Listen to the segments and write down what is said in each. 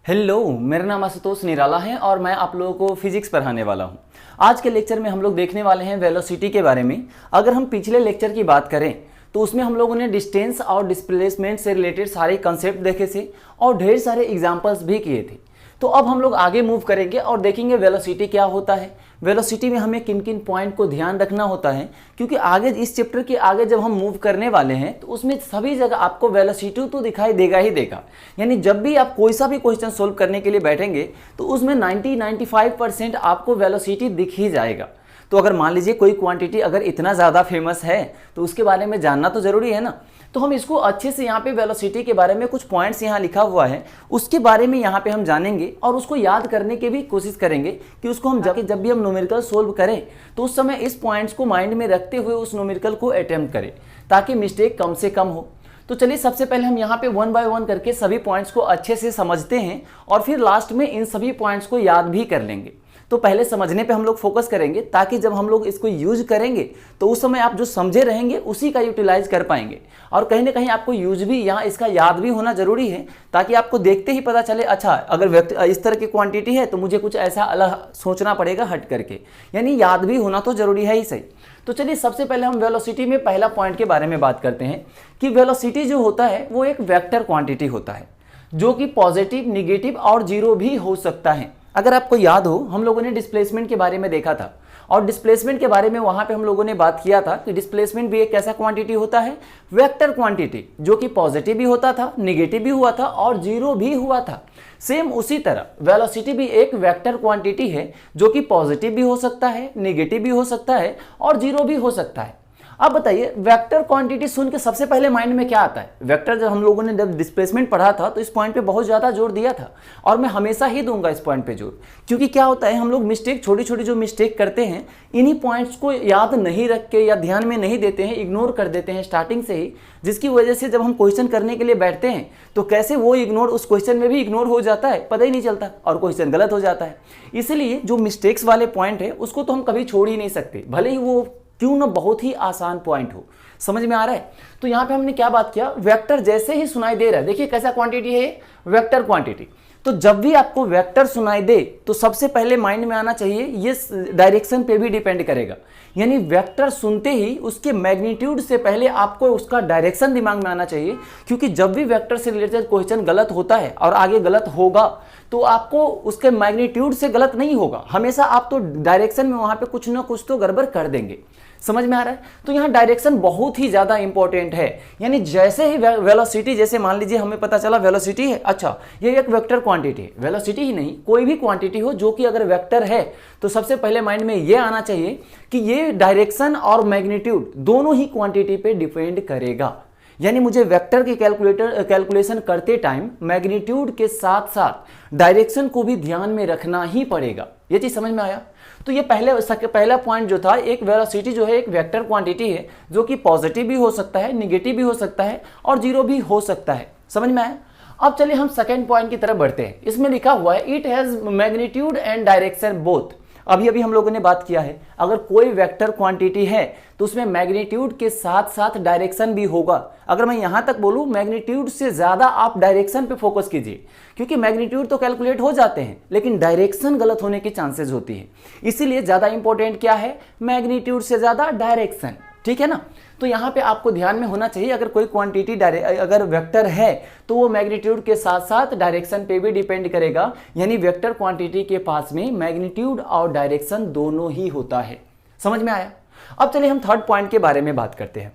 Hello, मेरा नाम आशुतोष निराला है और मैं आप लोगों को फिजिक्स पढ़ाने वाला हूं। आज के लेक्चर में हम लोग देखने वाले हैं वेलोसिटी के बारे में। अगर हम पिछले लेक्चर की बात करें तो उसमें हम लोगों ने डिस्टेंस और डिस्प्लेसमेंट से रिलेटेड सारे कंसेप्ट देखे थे और ढेर सारे एग्जाम्पल्स भी किए थे। तो अब हम लोग आगे मूव करेंगे और देखेंगे वेलोसिटी क्या होता है, वेलोसिटी में हमें किन किन पॉइंट को ध्यान रखना होता है, क्योंकि आगे इस चैप्टर के आगे जब हम मूव करने वाले हैं तो उसमें सभी जगह आपको वेलोसिटी तो दिखाई देगा ही देगा। यानी जब भी आप कोई सा भी क्वेश्चन सोल्व करने के लिए बैठेंगे तो उसमें 90-95% आपको वेलोसिटी दिख ही जाएगा। तो अगर मान लीजिए कोई क्वांटिटी अगर इतना ज़्यादा फेमस है तो उसके बारे में जानना तो ज़रूरी है ना। तो हम इसको अच्छे से यहाँ पे वेलोसिटी के बारे में कुछ पॉइंट्स यहाँ लिखा हुआ है उसके बारे में यहाँ पे हम जानेंगे और उसको याद करने की भी कोशिश करेंगे कि उसको हम जब भी हम न्यूमेरिकल सोल्व करें तो उस समय इस पॉइंट्स को माइंड में रखते हुए उस न्यूमेरिकल को अटेम्प्ट करें ताकि मिस्टेक कम से कम हो। तो चलिए सबसे पहले हम यहाँ पे वन बाय वन करके सभी पॉइंट्स को अच्छे से समझते हैं और फिर लास्ट में इन सभी पॉइंट्स को याद भी कर लेंगे। तो पहले समझने पे हम लोग फोकस करेंगे ताकि जब हम लोग इसको यूज करेंगे तो उस समय आप जो समझे रहेंगे उसी का यूटिलाइज कर पाएंगे और कहीं ना कहीं आपको यूज भी यहाँ इसका याद भी होना जरूरी है ताकि आपको देखते ही पता चले अच्छा अगर इस तरह की क्वांटिटी है तो मुझे कुछ ऐसा अलग सोचना पड़ेगा हट करके, यानी याद भी होना तो जरूरी है ही सही। तो चलिए सबसे पहले हम वेलोसिटी में पहला पॉइंट के बारे में बात करते हैं कि वेलोसिटी जो होता है वो एक वेक्टर क्वांटिटी होता है जो कि पॉजिटिव, निगेटिव और जीरो भी हो सकता है। अगर आपको याद हो हम लोगों ने डिस्प्लेसमेंट के बारे में देखा था और डिस्प्लेसमेंट के बारे में वहां पे हम लोगों ने बात किया था कि डिस्प्लेसमेंट भी एक कैसा क्वांटिटी होता है, वेक्टर क्वांटिटी, जो कि पॉजिटिव भी होता था, निगेटिव भी हुआ था और जीरो भी हुआ था। सेम उसी तरह वेलोसिटी भी एक वेक्टर क्वांटिटी है जो कि पॉजिटिव भी हो सकता है, निगेटिव भी हो सकता है और जीरो भी हो सकता है। अब बताइए वेक्टर क्वांटिटी सुन के सबसे पहले माइंड में क्या आता है? वेक्टर जब हम लोगों ने जब डिस्प्लेसमेंट पढ़ा था तो इस पॉइंट पे बहुत ज़्यादा जोर दिया था और मैं हमेशा ही दूंगा इस पॉइंट पे जोर, क्योंकि क्या होता है हम लोग मिस्टेक छोटी छोटी जो मिस्टेक करते हैं इन्हीं पॉइंट्स को याद नहीं रख के या ध्यान में नहीं देते हैं, इग्नोर कर देते हैं स्टार्टिंग से ही, जिसकी वजह से जब हम क्वेश्चन करने के लिए बैठते हैं तो कैसे वो इग्नोर उस क्वेश्चन में भी इग्नोर हो जाता है, पता ही नहीं चलता और क्वेश्चन गलत हो जाता है। इसलिए जो मिस्टेक्स वाले पॉइंट है उसको तो हम कभी छोड़ ही नहीं सकते, भले ही वो क्यों ना बहुत ही आसान पॉइंट हो। समझ में आ रहा है? तो यहाँ पे हमने क्या बात किया, वेक्टर जैसे ही सुनाई दे रहा है, देखिए कैसा क्वांटिटी है, वेक्टर क्वांटिटी। तो जब भी आपको वेक्टर सुनाई दे तो सबसे पहले माइंड में आना चाहिए ये डायरेक्शन पे भी डिपेंड करेगा। यानी वेक्टर सुनते ही उसके मैग्नीट्यूड से पहले आपको उसका डायरेक्शन दिमाग में आना चाहिए, क्योंकि जब भी वेक्टर से रिलेटेड क्वेश्चन गलत होता है और आगे गलत होगा तो आपको उसके मैग्नीट्यूड से गलत नहीं होगा, हमेशा आप तो डायरेक्शन में वहां पे कुछ ना कुछ तो गड़बड़ कर देंगे। समझ में आ रहा है? तो यहाँ डायरेक्शन बहुत ही ज्यादा इंपॉर्टेंट है। यानी जैसे ही वेलोसिटी, जैसे मान लीजिए हमें पता चला वेलोसिटी है, अच्छा ये एक वेक्टर क्वांटिटी है, वेलोसिटी ही नहीं कोई भी क्वांटिटी हो जो कि अगर वेक्टर है तो सबसे पहले माइंड में ये आना चाहिए कि ये डायरेक्शन और मैग्नीट्यूड दोनों ही क्वांटिटी पे डिपेंड करेगा। यानी मुझे वेक्टर की कैलकुलेशन करते टाइम मैग्नीट्यूड के साथ साथ डायरेक्शन को भी ध्यान में रखना ही पड़ेगा। ये चीज समझ में आया? तो ये पहला पॉइंट जो था, एक वेलोसिटी जो है एक वेक्टर क्वांटिटी है जो कि पॉजिटिव भी हो सकता है, निगेटिव भी हो सकता है और जीरो भी हो सकता है। समझ में आया? अब चलिए हम सेकेंड पॉइंट की तरफ बढ़ते हैं। इसमें लिखा हुआ है it has magnitude and direction both. अभी हम लोगों ने बात किया है अगर कोई वेक्टर क्वांटिटी है तो उसमें मैग्नीट्यूड के साथ साथ डायरेक्शन भी होगा। अगर मैं यहां तक बोलूं मैग्नीट्यूड से ज्यादा आप डायरेक्शन पे फोकस कीजिए, क्योंकि मैग्नीट्यूड तो कैलकुलेट हो जाते हैं लेकिन डायरेक्शन गलत होने की चांसेस होती है। इसीलिए ज्यादा इंपॉर्टेंट क्या है, मैग्नीट्यूड से ज्यादा डायरेक्शन। ठीक है ना? तो यहाँ पे आपको ध्यान में होना चाहिए अगर कोई क्वांटिटी अगर वेक्टर है तो वो मैग्नीट्यूड के साथ साथ डायरेक्शन पे भी डिपेंड करेगा। यानी वेक्टर क्वांटिटी के पास में मैग्नीट्यूड और डायरेक्शन दोनों ही होता है। समझ में आया? अब चलिए हम थर्ड पॉइंट के बारे में बात करते हैं।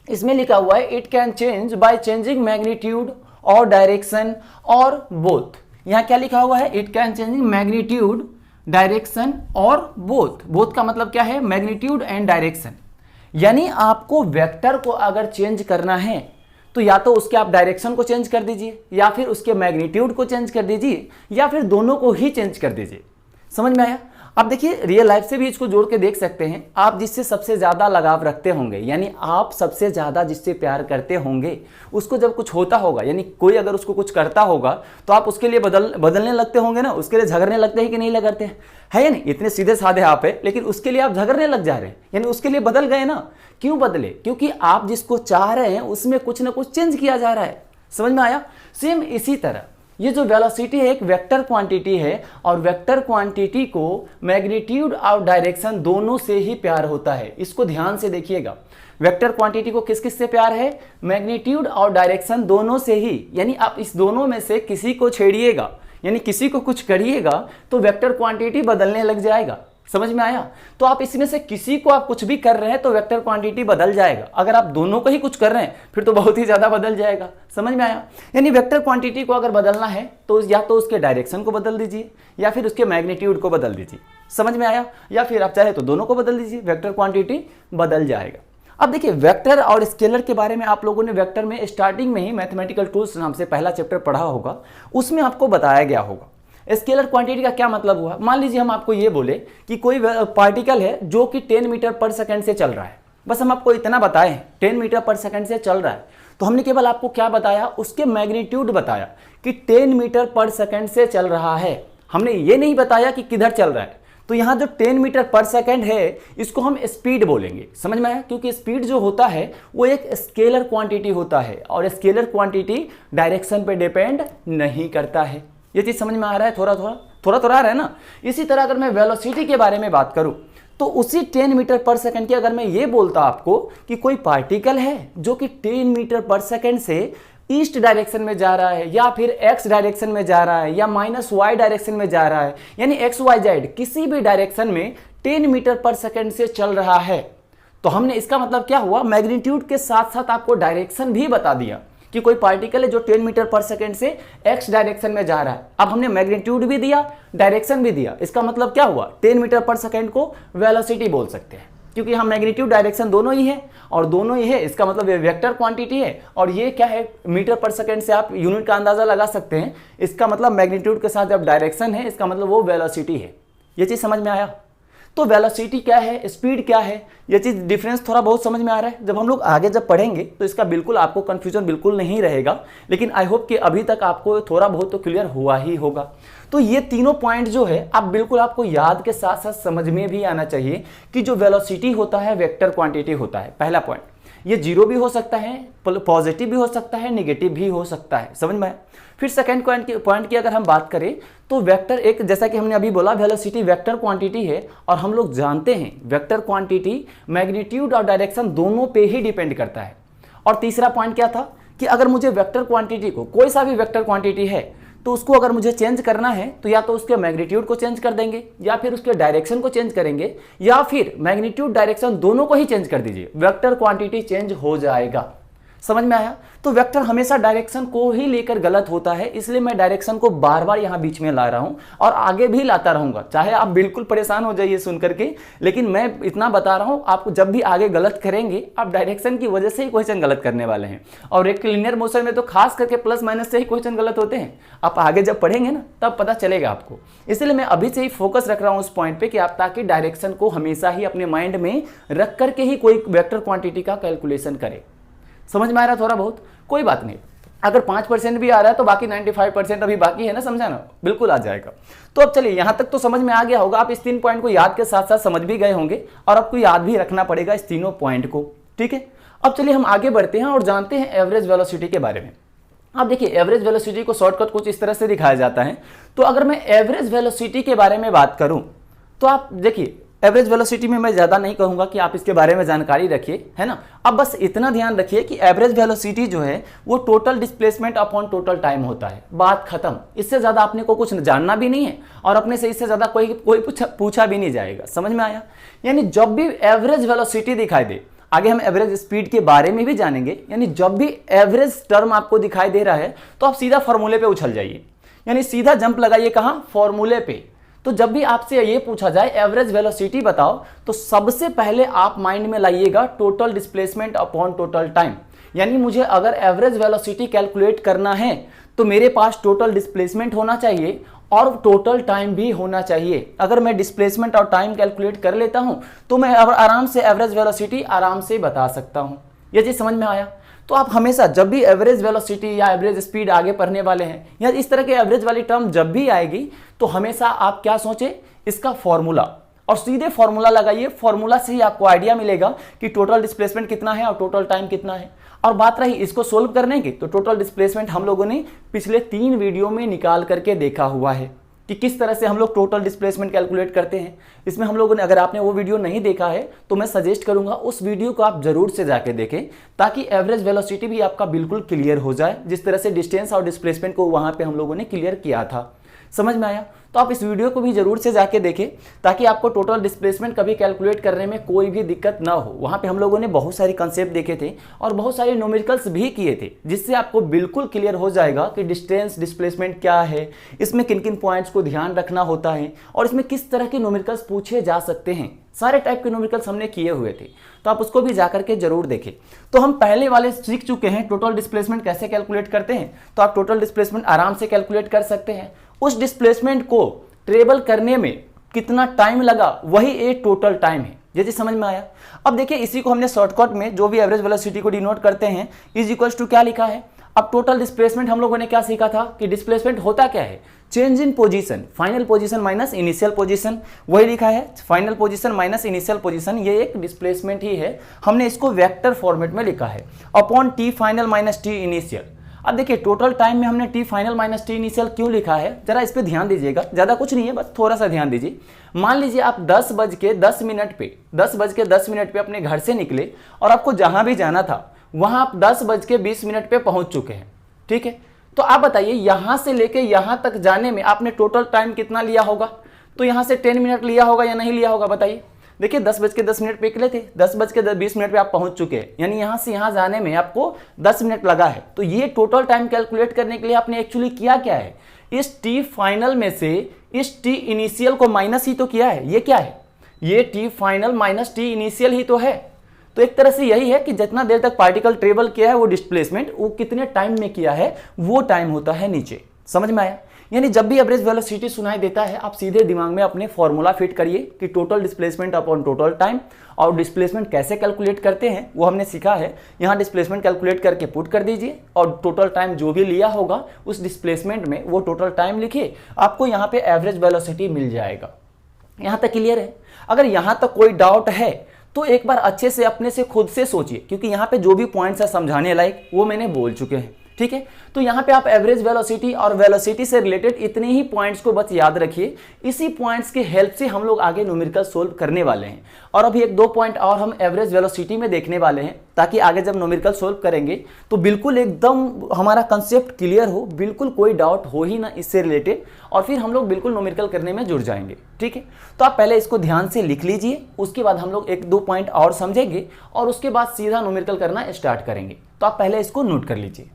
इसमें लिखा हुआ है it can change by changing magnitude और डायरेक्शन और बोथ। यहाँ क्या लिखा हुआ है, it can changing magnitude, direction और बोथ। बोथ का मतलब क्या है, मैग्नीट्यूड एंड डायरेक्शन। यानी आपको वेक्टर को अगर चेंज करना है तो या तो उसके आप डायरेक्शन को चेंज कर दीजिए या फिर उसके मैग्नीट्यूड को चेंज कर दीजिए या फिर दोनों को ही चेंज कर दीजिए। समझ में आया? अब देखिए रियल लाइफ से भी इसको जोड़ के देख सकते हैं। आप जिससे सबसे ज्यादा लगाव रखते होंगे, यानी आप सबसे ज्यादा जिससे प्यार करते होंगे, उसको जब कुछ होता होगा, यानी कोई अगर उसको कुछ करता होगा तो आप उसके लिए बदलने लगते होंगे ना, उसके लिए झगड़ने लगते हैं कि नहीं लगते हैं? है या नहीं? इतने सीधे साधे आप है लेकिन उसके लिए आप झगड़ने लग जा रहे हैं, यानी उसके लिए बदल गए ना। क्यों बदले? क्योंकि आप जिसको चाह रहे हैं उसमें कुछ ना कुछ चेंज किया जा रहा है। समझ में आया? सेम इसी तरह ये जो वेलोसिटी है एक वेक्टर क्वांटिटी है और वेक्टर क्वांटिटी को मैग्नीट्यूड और डायरेक्शन दोनों से ही प्यार होता है। इसको ध्यान से देखिएगा, वेक्टर क्वांटिटी को किस किस से प्यार है? मैग्नीट्यूड और डायरेक्शन दोनों से ही। यानी आप इस दोनों में से किसी को छेड़िएगा, यानी किसी को कुछ करिएगा तो वेक्टर क्वांटिटी बदलने लग जाएगा। समझ में आया? तो आप इसमें से किसी को आप कुछ भी कर रहे हैं तो वेक्टर क्वांटिटी बदल जाएगा। अगर आप दोनों को ही कुछ कर रहे हैं फिर तो बहुत ही ज्यादा बदल जाएगा। समझ में आया? यानी वेक्टर क्वांटिटी को अगर बदलना है तो या तो उसके डायरेक्शन को बदल दीजिए या फिर उसके मैग्नीट्यूड को बदल दीजिए। समझ में आया? या फिर आप चाहे तो दोनों को बदल दीजिए, वेक्टर क्वांटिटी बदल जाएगा। अब देखिए, वेक्टर और स्केलर के बारे में आप लोगों ने वेक्टर में स्टार्टिंग में ही मैथमेटिकल टूल्स नाम से पहला चैप्टर पढ़ा होगा, उसमें आपको बताया गया होगा। स्केलर क्वांटिटी का क्या मतलब हुआ? मान लीजिए हम आपको ये बोले कि कोई पार्टिकल है जो कि 10 मीटर पर सेकंड से चल रहा है, बस हम आपको इतना बताएं 10 मीटर पर सेकंड से चल रहा है, तो हमने केवल आपको क्या बताया? उसके मैग्नीट्यूड बताया कि 10 मीटर पर सेकंड से चल रहा है। हमने ये नहीं बताया कि किधर चल रहा है। तो यहाँ जो 10 मीटर पर सेकंड है इसको हम स्पीड बोलेंगे। समझ में आया? क्योंकि स्पीड जो होता है वो एक स्केलर क्वांटिटी होता है और स्केलर क्वांटिटी डायरेक्शन पे डिपेंड नहीं करता है। ये चीज समझ में आ रहा है? थोड़ा थोड़ा आ रहा है ना। इसी तरह अगर मैं वेलोसिटी के बारे में बात करूं तो उसी 10 मीटर पर सेकंड की अगर मैं ये बोलता आपको कि कोई पार्टिकल है जो कि 10 मीटर पर सेकंड से ईस्ट डायरेक्शन में जा रहा है या फिर एक्स डायरेक्शन में जा रहा है या -y डायरेक्शन में जा रहा है, यानी XYZ किसी भी डायरेक्शन में 10 मीटर पर सेकंड से चल रहा है, तो हमने इसका मतलब क्या हुआ? मैग्नीट्यूड के साथ साथ आपको डायरेक्शन भी बता दिया कि कोई पार्टिकल है जो 10 मीटर पर सेकंड से एक्स डायरेक्शन में जा रहा है। अब हमने मैग्नीट्यूड भी दिया, डायरेक्शन भी दिया। इसका मतलब क्या हुआ? 10 मीटर पर सेकंड को वेलोसिटी बोल सकते हैं, क्योंकि हम मैग्नीट्यूड डायरेक्शन दोनों ही है और दोनों ही है। इसका मतलब ये वेक्टर क्वांटिटी है और ये क्या है? मीटर पर सेकंड से आप यूनिट का अंदाजा लगा सकते हैं। इसका मतलब मैग्नीट्यूड के साथ जब डायरेक्शन है इसका मतलब वो वेलोसिटी है। ये चीज समझ में आया? तो वेलोसिटी क्या है, स्पीड क्या है, ये चीज डिफरेंस थोड़ा बहुत समझ में आ रहा है। जब हम लोग आगे जब पढ़ेंगे तो इसका बिल्कुल आपको कंफ्यूजन बिल्कुल नहीं रहेगा, लेकिन आई होप कि अभी तक आपको थोड़ा बहुत तो क्लियर हुआ ही होगा। तो ये तीनों पॉइंट जो है आप बिल्कुल आपको याद के साथ साथ समझ में भी आना चाहिए कि जो वेलोसिटी होता है वेक्टर क्वांटिटी होता है। पहला पॉइंट, ये जीरो भी हो सकता है, पॉजिटिव भी हो सकता है, नेगेटिव भी हो सकता है। समझ में आया? फिर सेकंड पॉइंट की अगर हम बात करें तो वेक्टर एक, जैसा कि हमने अभी बोला, वेलोसिटी वेक्टर क्वांटिटी है और हम लोग जानते हैं वेक्टर क्वांटिटी मैग्नीट्यूड और डायरेक्शन दोनों पे ही डिपेंड करता है। और तीसरा पॉइंट क्या था कि अगर मुझे वेक्टर क्वांटिटी को, कोई सा भी वेक्टर क्वांटिटी है, तो उसको अगर मुझे चेंज करना है तो या तो उसके मैग्नीट्यूड को चेंज कर देंगे या फिर उसके डायरेक्शन को चेंज करेंगे या फिर मैग्नीट्यूड डायरेक्शन दोनों को ही चेंज कर दीजिए, वेक्टर क्वांटिटी चेंज हो जाएगा। समझ में आया? तो वेक्टर हमेशा डायरेक्शन को ही लेकर गलत होता है, इसलिए मैं डायरेक्शन को बार बार यहां बीच में ला रहा हूं और आगे भी लाता रहूंगा। चाहे आप बिल्कुल परेशान हो जाइए सुन करके, लेकिन मैं इतना बता रहा हूं आपको, जब भी आगे गलत करेंगे आप डायरेक्शन की वजह से ही क्वेश्चन गलत करने वाले हैं। और एक लिनियर मोशन में तो खास करके प्लस माइनस से ही क्वेश्चन गलत होते हैं। आप आगे जब पढ़ेंगे ना तब पता चलेगा आपको। इसलिए मैं अभी से ही फोकस रख रहा हूं उस पॉइंट पे कि आप ताकि डायरेक्शन को हमेशा ही अपने माइंड में रख करके ही कोई वेक्टर क्वांटिटी का कैलकुलेशन करें। समझ में आ रहा है? थोड़ा बहुत कोई बात नहीं, अगर 5% भी आ रहा है तो बाकी 95% अभी बाकी है ना, समझा ना? बिल्कुल आ जाएगा। तो अब चलिए, यहां तक तो समझ में आ गया होगा। आप इस 3 पॉइंट को याद के साथ साथ समझ भी गए होंगे और आपको याद भी रखना पड़ेगा इस तीनों पॉइंट को। ठीक है, अब चलिए हम आगे बढ़ते हैं और जानते हैं एवरेज वेलोसिटी के बारे में। अब देखिए, एवरेज वेलोसिटी को शॉर्टकट कुछ इस तरह से दिखाया जाता है। तो अगर मैं एवरेज वेलोसिटी के बारे में बात करूं तो आप देखिए, एवरेज वेलोसिटी में मैं ज़्यादा नहीं कहूँगा कि आप इसके बारे में जानकारी रखिए, है ना। अब बस इतना ध्यान रखिए कि एवरेज वेलोसिटी जो है वो total displacement upon total time होता है। बात खत्म। इससे ज़्यादा आपने को कुछ जानना भी नहीं है और अपने से इससे ज़्यादा कोई पूछा भी नहीं जाएगा। समझ में आया? यानी जब भी एवरेज वेलोसिटी दिखाई दे, आगे हम एवरेज स्पीड के बारे में भी जानेंगे, यानी जब भी एवरेज टर्म आपको दिखाई दे रहा है तो आप सीधा फॉर्मूले पे उछल जाइए, यानी सीधा जंप लगाइए। कहाँ? फॉर्मूले पे। तो जब भी आपसे ये पूछा जाए एवरेज वेलोसिटी बताओ, तो सबसे पहले आप माइंड में लाइएगा total displacement upon total time. यानी मुझे अगर एवरेज वेलोसिटी कैलकुलेट करना है तो मेरे पास टोटल डिस्प्लेसमेंट होना चाहिए और टोटल टाइम भी होना चाहिए। अगर मैं डिस्प्लेसमेंट और टाइम कैलकुलेट कर लेता हूं तो मैं आराम से एवरेज वेलोसिटी आराम से बता सकता हूं। ये चीज समझ में आया? तो आप हमेशा जब भी एवरेज वेलोसिटी या एवरेज स्पीड आगे पढ़ने वाले हैं या इस तरह के एवरेज वाली टर्म जब भी आएगी तो हमेशा आप क्या सोचें? इसका फॉर्मूला, और सीधे फॉर्मूला लगाइए। फॉर्मूला से ही आपको आइडिया मिलेगा कि टोटल डिस्प्लेसमेंट कितना है और टोटल टाइम कितना है। और बात रही इसको सोल्व करने की, तो टोटल डिस्प्लेसमेंट हम लोगों ने पिछले 3 वीडियो में निकाल करके देखा हुआ है कि किस तरह से हम लोग टोटल डिस्प्लेसमेंट कैलकुलेट करते हैं। इसमें हम लोगों ने, अगर आपने वो वीडियो नहीं देखा है तो मैं सजेस्ट करूंगा उस वीडियो को आप जरूर से जाके देखें, ताकि एवरेज वेलोसिटी भी आपका बिल्कुल क्लियर हो जाए, जिस तरह से डिस्टेंस और डिस्प्लेसमेंट को वहां पे हम लोगों ने क्लियर किया था। समझ में आया? तो आप इस वीडियो को भी जरूर से जाके देखें, ताकि आपको टोटल डिस्प्लेसमेंट कभी कैलकुलेट करने में कोई भी दिक्कत ना हो। वहां पे हम लोगों ने बहुत सारे कंसेप्ट देखे थे और बहुत सारे न्यूमेरिकल्स भी किए थे, जिससे आपको बिल्कुल क्लियर हो जाएगा कि डिस्टेंस डिस्प्लेसमेंट क्या है, इसमें किन किन पॉइंट्स को ध्यान रखना होता है और इसमें किस तरह के न्यूमेरिकल्स पूछे जा सकते हैं। सारे टाइप के न्यूमेरिकल्स हमने किए हुए थे, तो आप उसको भी जाकर के जरूर देखें। तो हम पहले वाले सीख चुके हैं टोटल डिस्प्लेसमेंट कैसे कैलकुलेट करते हैं, तो आप टोटल डिस्प्लेसमेंट आराम से कैलकुलेट कर सकते हैं। उस डिस्प्लेसमेंट को ट्रेवल करने में कितना टाइम लगा, वही एक टोटल टाइम है। ये चीज समझ में आया? अब देखिए, इसी को हमने शॉर्टकट में जो भी एवरेज वेलोसिटी को डिनोट करते हैं इज इक्वल्स टू क्या लिखा है। अब टोटल डिस्प्लेसमेंट हम लोगों ने क्या सीखा था कि डिस्प्लेसमेंट होता क्या है, change in position, final position minus initial position, वही लिखा है final position minus initial position, ये एक डिस्प्लेसमेंट ही है। हमने इसको वेक्टर फॉर्मेट में लिखा है upon T final minus T initial. अब देखिए, टोटल टाइम में हमने T final minus T initial क्यों लिखा है, जरा इस पे ध्यान दीजिएगा। ज्यादा कुछ नहीं है, बस थोड़ा सा ध्यान दीजिए। मान लीजिए आप 10:10 पे अपने घर से निकले और आपको जहां भी जाना था वहां आप 10:20 पे पहुंच चुके हैं, ठीक है। तो आप बताइए, यहां से लेके यहां तक जाने में आपने टोटल टाइम कितना लिया होगा? तो यहां से 10 मिनट लिया होगा या नहीं लिया होगा, बताइए। देखिए, 10:10 पे निकले थे, 10:20 पे आप पहुंच चुके हैं, यानी यहां से यहां जाने में आपको 10 मिनट लगा है। तो ये टोटल टाइम कैलकुलेट करने के लिए आपने एक्चुअली किया क्या है, इस टी फाइनल में से इस टी इनिशियल को माइनस ही तो किया है। ये क्या है, ये T final minus T initial ही तो है। तो एक तरह से यही है कि जितना देर तक पार्टिकल ट्रेवल किया है वो डिस्प्लेसमेंट, वो कितने टाइम में किया है वो टाइम होता है नीचे। समझ में आया? यानी जब भी एवरेज वेलोसिटी सुनाई देता है, आप सीधे दिमाग में अपने फॉर्मूला फिट करिए कि total displacement upon total time, और डिस्प्लेसमेंट कैसे कैलकुलेट करते हैं वो हमने सीखा है। यहाँ डिस्प्लेसमेंट कैलकुलेट करके पुट कर दीजिए और टोटल टाइम जो भी लिया होगा उस डिस्प्लेसमेंट में वो टोटल टाइम लिखिए, आपको यहाँ पे एवरेज वेलोसिटी मिल जाएगा। यहाँ तक क्लियर है? अगर यहाँ तक कोई डाउट है तो एक बार अच्छे से अपने से खुद से सोचिए, क्योंकि यहाँ पे जो भी पॉइंट्स है समझाने लायक वो मैंने बोल चुके हैं, ठीक है। तो यहाँ पे आप एवरेज वेलोसिटी और वेलोसिटी से रिलेटेड इतने ही पॉइंट्स को बस याद रखिए। इसी पॉइंट्स की हेल्प से हम लोग आगे न्यूमेरिकल सोल्व करने वाले हैं, और अभी 1-2 पॉइंट और हम एवरेज वेलोसिटी में देखने वाले हैं, ताकि आगे जब न्यूमेरिकल सोल्व करेंगे तो बिल्कुल एकदम हमारा कंसेप्ट क्लियर हो, बिल्कुल कोई डाउट हो ही ना इससे रिलेटेड, और फिर हम लोग बिल्कुल न्यूमेरिकल करने में जुड़ जाएंगे, ठीक है। तो आप पहले इसको ध्यान से लिख लीजिए, उसके बाद हम लोग 1-2 पॉइंट और समझेंगे और उसके बाद सीधा न्यूमेरिकल करना स्टार्ट करेंगे। तो आप पहले इसको नोट कर लीजिए।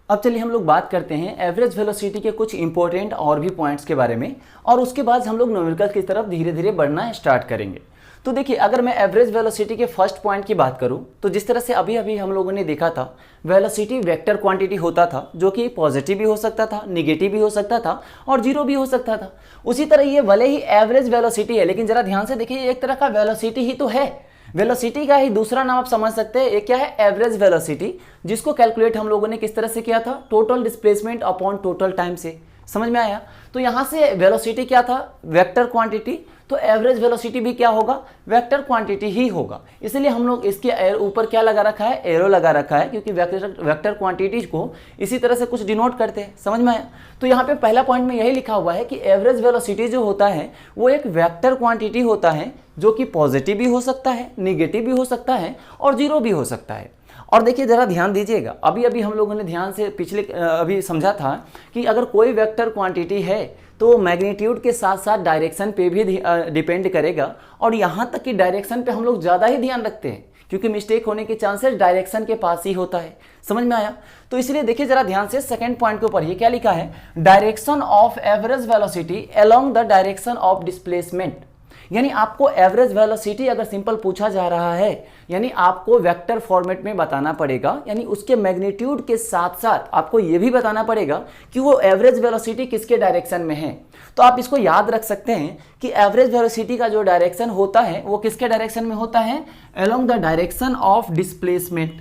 अब चलिए हम लोग बात करते हैं एवरेज वेलोसिटी के कुछ इंपॉर्टेंट और भी पॉइंट्स के बारे में, और उसके बाद हम लोग न्यूमेरिकल की तरफ धीरे धीरे बढ़ना स्टार्ट करेंगे। तो देखिए, अगर मैं एवरेज वेलोसिटी के फर्स्ट पॉइंट की बात करूं, तो जिस तरह से अभी अभी हम लोगों ने देखा था, वेलोसिटी वेक्टर क्वांटिटी होता था, जो कि पॉजिटिव भी हो सकता था, निगेटिव भी हो सकता था और जीरो भी हो सकता था। उसी तरह ये भले ही एवरेज वेलोसिटी है, लेकिन जरा ध्यान से देखिए, ये एक तरह का वेलोसिटी ही तो है। वेलोसिटी का ही दूसरा नाम आप समझ सकते हैं, एक क्या है, एवरेज वेलोसिटी, जिसको कैलकुलेट हम लोगों ने किस तरह से किया था, total displacement upon total time से। समझ में आया? तो यहां से वेलोसिटी क्या था, वेक्टर क्वांटिटी, तो एवरेज वेलोसिटी भी क्या होगा, वेक्टर क्वांटिटी ही होगा। इसलिए हम लोग इसके ऊपर क्या लगा रखा है, एरो लगा रखा है, क्योंकि वेक्टर क्वांटिटीज को इसी तरह से कुछ डिनोट करते हैं। समझ में आया? तो यहाँ पे पहला पॉइंट में यही लिखा हुआ है कि एवरेज वेलोसिटी जो होता है वो एक वेक्टर क्वांटिटी होता है, जो कि पॉजिटिव भी हो सकता है, निगेटिव भी हो सकता है और जीरो भी हो सकता है। और देखिए, जरा ध्यान दीजिएगा, अभी अभी हम लोगों ने ध्यान से पिछले अभी समझा था कि अगर कोई वेक्टर क्वांटिटी है तो मैग्नीट्यूड के साथ साथ डायरेक्शन पे भी डिपेंड करेगा, और यहाँ तक कि डायरेक्शन पे हम लोग ज़्यादा ही ध्यान रखते हैं, क्योंकि मिस्टेक होने के चांसेस डायरेक्शन के पास ही होता है। समझ में आया? तो इसलिए देखिए जरा ध्यान से, सेकंड पॉइंट के ऊपर ये क्या लिखा है, direction of average velocity along the direction of displacement. यानी आपको एवरेज वेलोसिटी अगर सिंपल पूछा जा रहा है, यानी आपको वेक्टर फॉर्मेट में बताना पड़ेगा, यानी उसके मैग्नीट्यूड के साथ साथ आपको यह भी बताना पड़ेगा कि वो एवरेज वेलोसिटी किसके डायरेक्शन में है। तो आप इसको याद रख सकते हैं कि एवरेज वेलोसिटी का जो डायरेक्शन होता है वो किसके डायरेक्शन में होता है, along the direction of displacement.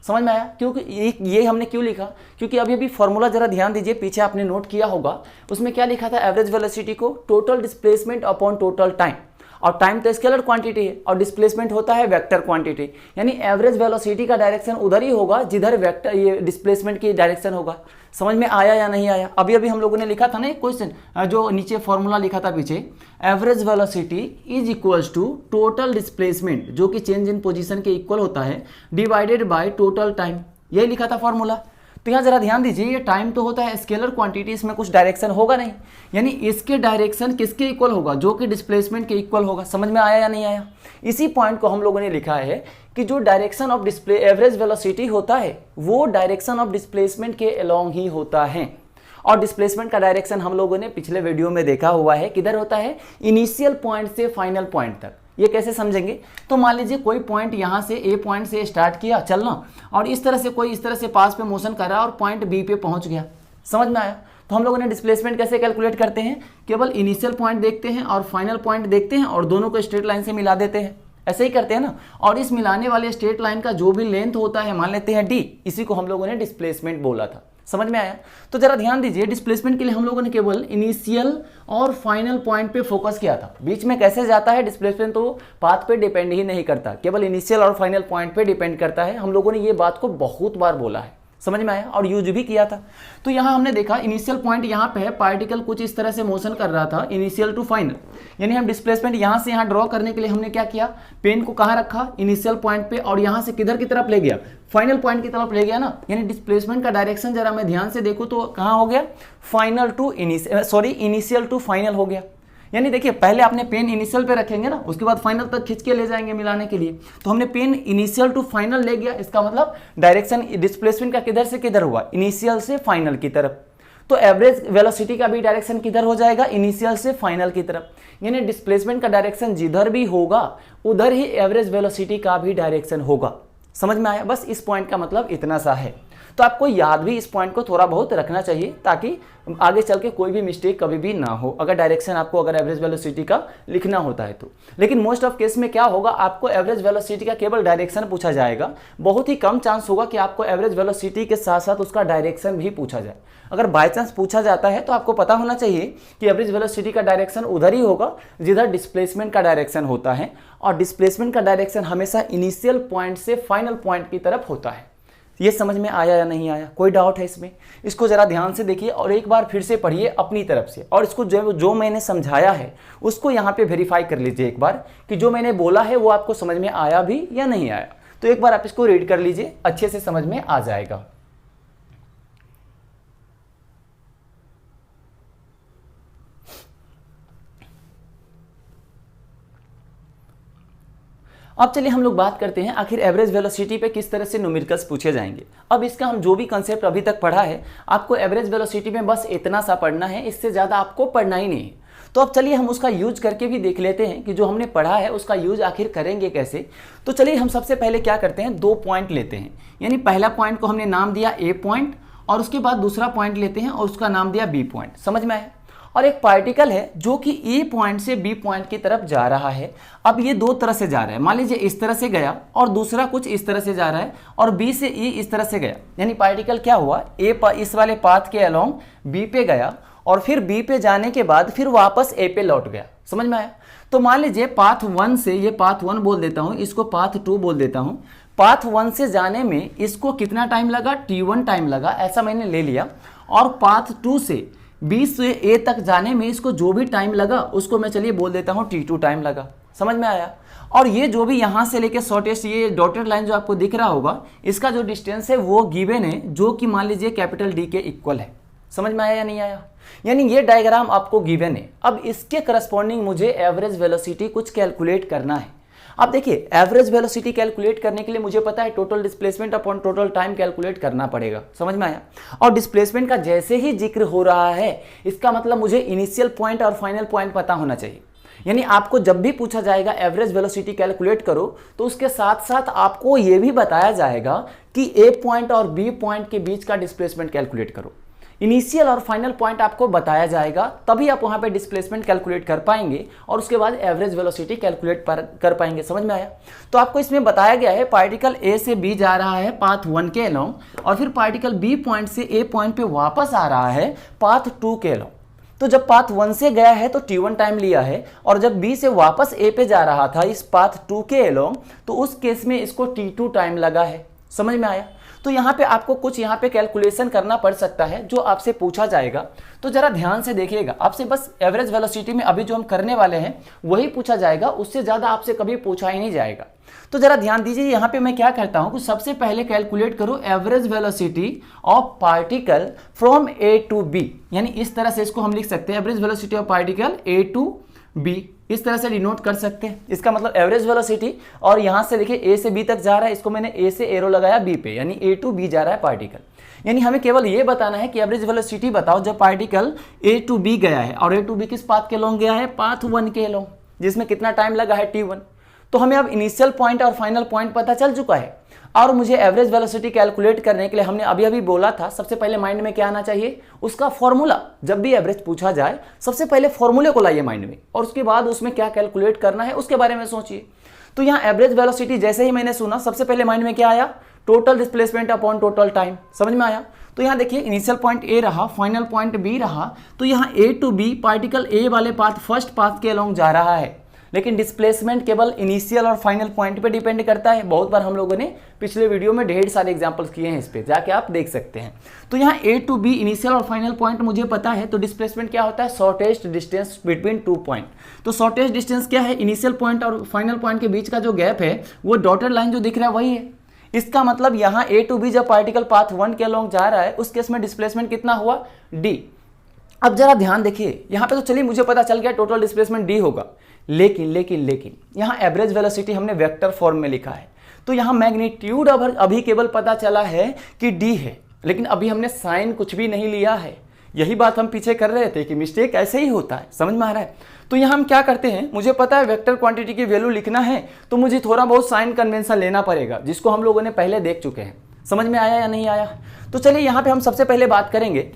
समझ में आया? क्योंकि ये हमने क्यों लिखा, क्योंकि अभी अभी फॉर्मूला जरा ध्यान दीजिए, पीछे आपने नोट किया होगा, उसमें क्या लिखा था, एवरेज वेलोसिटी को total displacement upon total time. और टाइम तो स्केलर क्वांटिटी है और डिस्प्लेसमेंट होता है वेक्टर क्वांटिटी, यानी एवरेज वेलोसिटी का डायरेक्शन उधर ही होगा जिधर वेक्टर ये डिस्प्लेसमेंट की डायरेक्शन होगा। समझ में आया या नहीं आया? अभी अभी हम लोगों ने लिखा था ना एक क्वेश्चन, जो नीचे फॉर्मूला लिखा था पीछे, average velocity is equals to total displacement जो कि चेंज इन पोजीशन के इक्वल होता है डिवाइडेड बाय टोटल टाइम, यही लिखा था फॉर्मूला। तो यहाँ जरा ध्यान दीजिए, ये टाइम तो होता है स्केलर क्वांटिटी, इसमें कुछ डायरेक्शन होगा नहीं, यानी इसके डायरेक्शन किसके इक्वल होगा? जो कि डिस्प्लेसमेंट के इक्वल होगा। समझ में आया या नहीं आया? इसी पॉइंट को हम लोगों ने लिखा है कि जो direction of display average velocity होता है वो डायरेक्शन ऑफ डिस्प्लेसमेंट के अलोंग ही होता है। और डिस्प्लेसमेंट का डायरेक्शन हम लोगों ने पिछले वीडियो में देखा हुआ है, किधर होता है? इनिशियल पॉइंट से फाइनल पॉइंट तक। ये कैसे समझेंगे? तो मान लीजिए कोई पॉइंट यहाँ से ए पॉइंट से स्टार्ट किया चलना, और इस तरह से कोई इस तरह से पास पे मोशन कर रहा है और पॉइंट बी पे पहुंच गया। समझ में आया? तो हम लोगों ने डिस्प्लेसमेंट कैसे कैलकुलेट करते हैं? केवल इनिशियल पॉइंट देखते हैं और फाइनल पॉइंट देखते हैं और दोनों को स्ट्रेट लाइन से मिला देते हैं, ऐसे ही करते हैं ना। और इस मिलाने वाले स्ट्रेट लाइन का जो भी लेंथ होता है मान लेते हैं डी, इसी को हम लोगों ने डिस्प्लेसमेंट बोला था। समझ में आया? तो जरा ध्यान दीजिए, डिस्प्लेसमेंट के लिए हम लोगों ने केवल इनिशियल और फाइनल पॉइंट पे फोकस किया था। बीच में कैसे जाता है डिस्प्लेसमेंट तो पाथ पे डिपेंड ही नहीं करता, केवल इनिशियल और फाइनल पॉइंट पे डिपेंड करता है। हम लोगों ने ये बात को बहुत बार बोला है, समझ में आया? और यूज भी किया था। तो यहाँ हमने देखा इनिशियल पॉइंट यहाँ पे है, पार्टिकल कुछ इस तरह से मोशन कर रहा था इनिशियल टू फाइनल, यानी हम डिस्प्लेसमेंट यहाँ से यहाँ ड्रॉ करने के लिए हमने क्या किया? पेन को कहाँ रखा? इनिशियल पॉइंट पे, और यहाँ से किधर की तरफ ले गया? फाइनल पॉइंट की तरफ ले गया ना। यानी डिस्प्लेसमेंट का डायरेक्शन जरा मैं ध्यान से देखूँ तो कहाँ हो गया? Final to initial to final हो गया। यानी देखिए, पहले आपने पेन इनिशियल पे रखेंगे ना, उसके बाद फाइनल तक खींच के ले जाएंगे मिलाने के लिए। तो हमने पेन इनिशियल टू फाइनल ले गया, इसका मतलब डायरेक्शन डिस्प्लेसमेंट का किधर से किधर हुआ? इनिशियल से फाइनल की तरफ। तो एवरेज वेलोसिटी का भी डायरेक्शन किधर हो जाएगा? इनिशियल से फाइनल की तरफ। यानी डिस्प्लेसमेंट का डायरेक्शन जिधर भी होगा उधर ही एवरेज वेलोसिटी का भी डायरेक्शन होगा। समझ में आया? बस इस पॉइंट का मतलब इतना सा है। तो आपको याद भी इस पॉइंट को थोड़ा बहुत रखना चाहिए ताकि आगे चल के कोई भी मिस्टेक कभी भी ना हो, अगर डायरेक्शन आपको अगर एवरेज वेलोसिटी का लिखना होता है तो। लेकिन मोस्ट ऑफ केस में क्या होगा, आपको एवरेज वेलोसिटी का केवल डायरेक्शन पूछा जाएगा। बहुत ही कम चांस होगा कि आपको एवरेज वेलोसिटी के साथ साथ उसका डायरेक्शन भी पूछा जाए। अगर बाय चांस पूछा जाता है तो आपको पता होना चाहिए कि एवरेज वेलोसिटी का डायरेक्शन उधर ही होगा जिधर डिस्प्लेसमेंट का डायरेक्शन होता है, और डिस्प्लेसमेंट का डायरेक्शन हमेशा इनिशियल पॉइंट से फाइनल पॉइंट की तरफ होता है। ये समझ में आया या नहीं आया? कोई डाउट है इसमें? इसको जरा ध्यान से देखिए और एक बार फिर से पढ़िए अपनी तरफ से, और इसको जो मैंने समझाया है उसको यहाँ पे वेरीफाई कर लीजिए एक बार कि जो मैंने बोला है वो आपको समझ में आया भी या नहीं आया। तो एक बार आप इसको रीड कर लीजिए, अच्छे से समझ में आ जाएगा। अब चलिए हम लोग बात करते हैं आखिर एवरेज वेलोसिटी पे किस तरह से न्यूमेरिकल्स पूछे जाएंगे। अब इसका हम जो भी कंसेप्ट अभी तक पढ़ा है, आपको एवरेज वेलोसिटी में बस इतना सा पढ़ना है, इससे ज़्यादा आपको पढ़ना ही नहीं है। तो अब चलिए हम उसका यूज करके भी देख लेते हैं कि जो हमने पढ़ा है उसका यूज आखिर करेंगे कैसे। तो चलिए हम सबसे पहले क्या करते हैं, 2 पॉइंट लेते हैं। यानी पहला पॉइंट को हमने नाम दिया ए पॉइंट, और उसके बाद दूसरा पॉइंट लेते हैं और उसका नाम दिया बी पॉइंट। समझ में आया? और एक पार्टिकल है जो कि ए पॉइंट से बी पॉइंट की तरफ जा रहा है। अब ये 2 तरह से जा रहा है, मान लीजिए इस तरह से गया और दूसरा कुछ इस तरह से जा रहा है, और बी से ए इस तरह से गया। यानी पार्टिकल क्या हुआ, इस वाले पाथ के अलोंग बी पे गया और फिर बी पे जाने के बाद फिर वापस ए पे लौट गया। समझ में आया? तो मान लीजिए पाथ 1 से, ये पाथ 1 बोल देता हूँ, इसको पाथ 2 बोल देता हूँ। पाथ 1 से जाने में इसको कितना टाइम लगा, t1 टाइम लगा, ऐसा मैंने ले लिया। और पाथ 2 से बी से ए तक जाने में इसको जो भी टाइम लगा उसको मैं चलिए बोल देता हूँ t2 टाइम लगा। समझ में आया? और ये जो भी यहाँ से लेके शॉर्टेस्ट ये डॉटेड लाइन जो आपको दिख रहा होगा, इसका जो डिस्टेंस है वो गिवन है, जो कि मान लीजिए कैपिटल डी के इक्वल है। समझ में आया या नहीं आया? यानी ये डायग्राम आपको गिवन है। अब इसके करस्पॉन्डिंग मुझे एवरेज वेलोसिटी कुछ कैलकुलेट करना है। अब देखिए, एवरेज वेलोसिटी कैलकुलेट करने के लिए मुझे पता है total displacement upon total time calculate करना पड़ेगा। समझ में आया? और डिस्प्लेसमेंट का जैसे ही जिक्र हो रहा है, इसका मतलब मुझे इनिशियल पॉइंट और फाइनल पॉइंट पता होना चाहिए। यानी आपको जब भी पूछा जाएगा एवरेज वेलोसिटी कैलकुलेट करो, तो उसके साथ साथ आपको यह भी बताया जाएगा कि ए पॉइंट और बी पॉइंट के बीच का डिस्प्लेसमेंट कैलकुलेट करो। इनिशियल और फाइनल पॉइंट आपको बताया जाएगा, तभी आप वहां पे डिस्प्लेसमेंट कैलकुलेट कर पाएंगे और उसके बाद एवरेज वेलोसिटी कैलकुलेट कर पाएंगे। समझ में आया? तो आपको इसमें बताया गया है पार्टिकल ए से बी जा रहा है पाथ 1 के अलोंग, और फिर पार्टिकल बी पॉइंट से ए पॉइंट पे वापस आ रहा है पाथ 2 के अलोंग। तो जब पाथ 1 से गया है तो t1 टाइम लिया है, और जब b से वापस a पे जा रहा था इस पाथ 2 के अलोंग, तो उस केस में इसको t2 टाइम लगा है। समझ में आया? तो यहाँ पे आपको कुछ यहाँ पे कैलकुलेशन करना पड़ सकता है जो आपसे पूछा जाएगा, तो जरा ध्यान से देखिएगा। आपसे बस एवरेज वेलोसिटी में अभी जो हम करने वाले हैं वही पूछा जाएगा, उससे ज़्यादा आपसे कभी पूछा ही नहीं जाएगा। तो जरा ध्यान दीजिए, यहाँ पे मैं क्या करता हूँ कि सबसे पहले कैलकुलेट करो average velocity of particle from A to B, यानी इस तरह से इसको हम लिख सकते हैं, average velocity of particle A to B, इस तरह से डिनोट कर सकते हैं। इसका मतलब एवरेज वेलोसिटी, और यहाँ से देखिए ए से बी तक जा रहा है, इसको मैंने ए से एरो लगाया बी पे, यानी ए टू बी जा रहा है पार्टिकल। यानी हमें केवल ये बताना है कि एवरेज वेलोसिटी बताओ जब पार्टिकल ए टू बी गया है, और ए टू बी किस पाथ के लॉन्ग गया है, पाथ 1 के लॉन्ग, जिसमें कितना टाइम लगा है t1। तो हमें अब इनिशियल पॉइंट और फाइनल पॉइंट पता चल चुका है, और मुझे एवरेज वेलोसिटी कैलकुलेट करने के लिए हमने अभी अभी बोला था सबसे पहले माइंड में क्या आना चाहिए, उसका फॉर्मूला। जब भी एवरेज पूछा जाए सबसे पहले फॉर्मूले को लाइए माइंड में, और उसके बाद उसमें क्या कैलकुलेट करना है उसके बारे में सोचिए। तो यहाँ एवरेज वेलोसिटी जैसे ही मैंने सुना सबसे पहले माइंड में क्या आया, total displacement upon total time. समझ में आया? तो यहाँ देखिए इनिशियल पॉइंट ए रहा, फाइनल पॉइंट बी रहा, तो यहाँ ए टू बी पार्टिकल ए वाले पाथ फर्स्ट पाथ के अलोंग जा रहा है, लेकिन डिस्प्लेसमेंट केवल इनिशियल और फाइनल पॉइंट पे डिपेंड करता है। बहुत बार हम लोगों ने पिछले वीडियो में ढेर सारे एग्जांपल्स किए हैं, इस पे जाके आप देख सकते हैं। तो यहाँ ए टू बी इनिशियल और फाइनल पॉइंट मुझे पता है, तो डिस्प्लेसमेंट क्या होता है, शॉर्टेस्ट डिस्टेंस बिटवीन 2 पॉइंट। तो शॉर्टेस्ट डिस्टेंस क्या है, इनिशियल पॉइंट और फाइनल पॉइंट के बीच का जो गैप है वो डॉटेड लाइन जो दिख रहा है वही है। इसका मतलब यहाँ ए टू बी जब पार्टिकल पाथ 1 के अलोंग जा रहा है उस केस में डिस्प्लेसमेंट कितना हुआ, डी। अब जरा ध्यान देखिए, यहाँ पे तो चलिए मुझे पता चल गया टोटल डिस्प्लेसमेंट डी होगा, लेकिन यहाँ एवरेज वेलोसिटी हमने वेक्टर फॉर्म में लिखा है, तो यहाँ मैग्नीट्यूड अभी केवल पता चला है कि डी है, लेकिन अभी हमने साइन कुछ भी नहीं लिया है। यही बात हम पीछे कर रहे थे कि मिस्टेक ऐसे ही होता है, समझ में आ रहा है? तो यहाँ हम क्या करते हैं, मुझे पता है वेक्टर क्वांटिटी की वैल्यू लिखना है, तो मुझे थोड़ा बहुत साइन कन्वेंशन लेना पड़ेगा, जिसको हम लोगों ने पहले देख चुके हैं। समझ में आया या नहीं आया? तो चलिए यहाँ पे हम सबसे पहले बात करेंगे,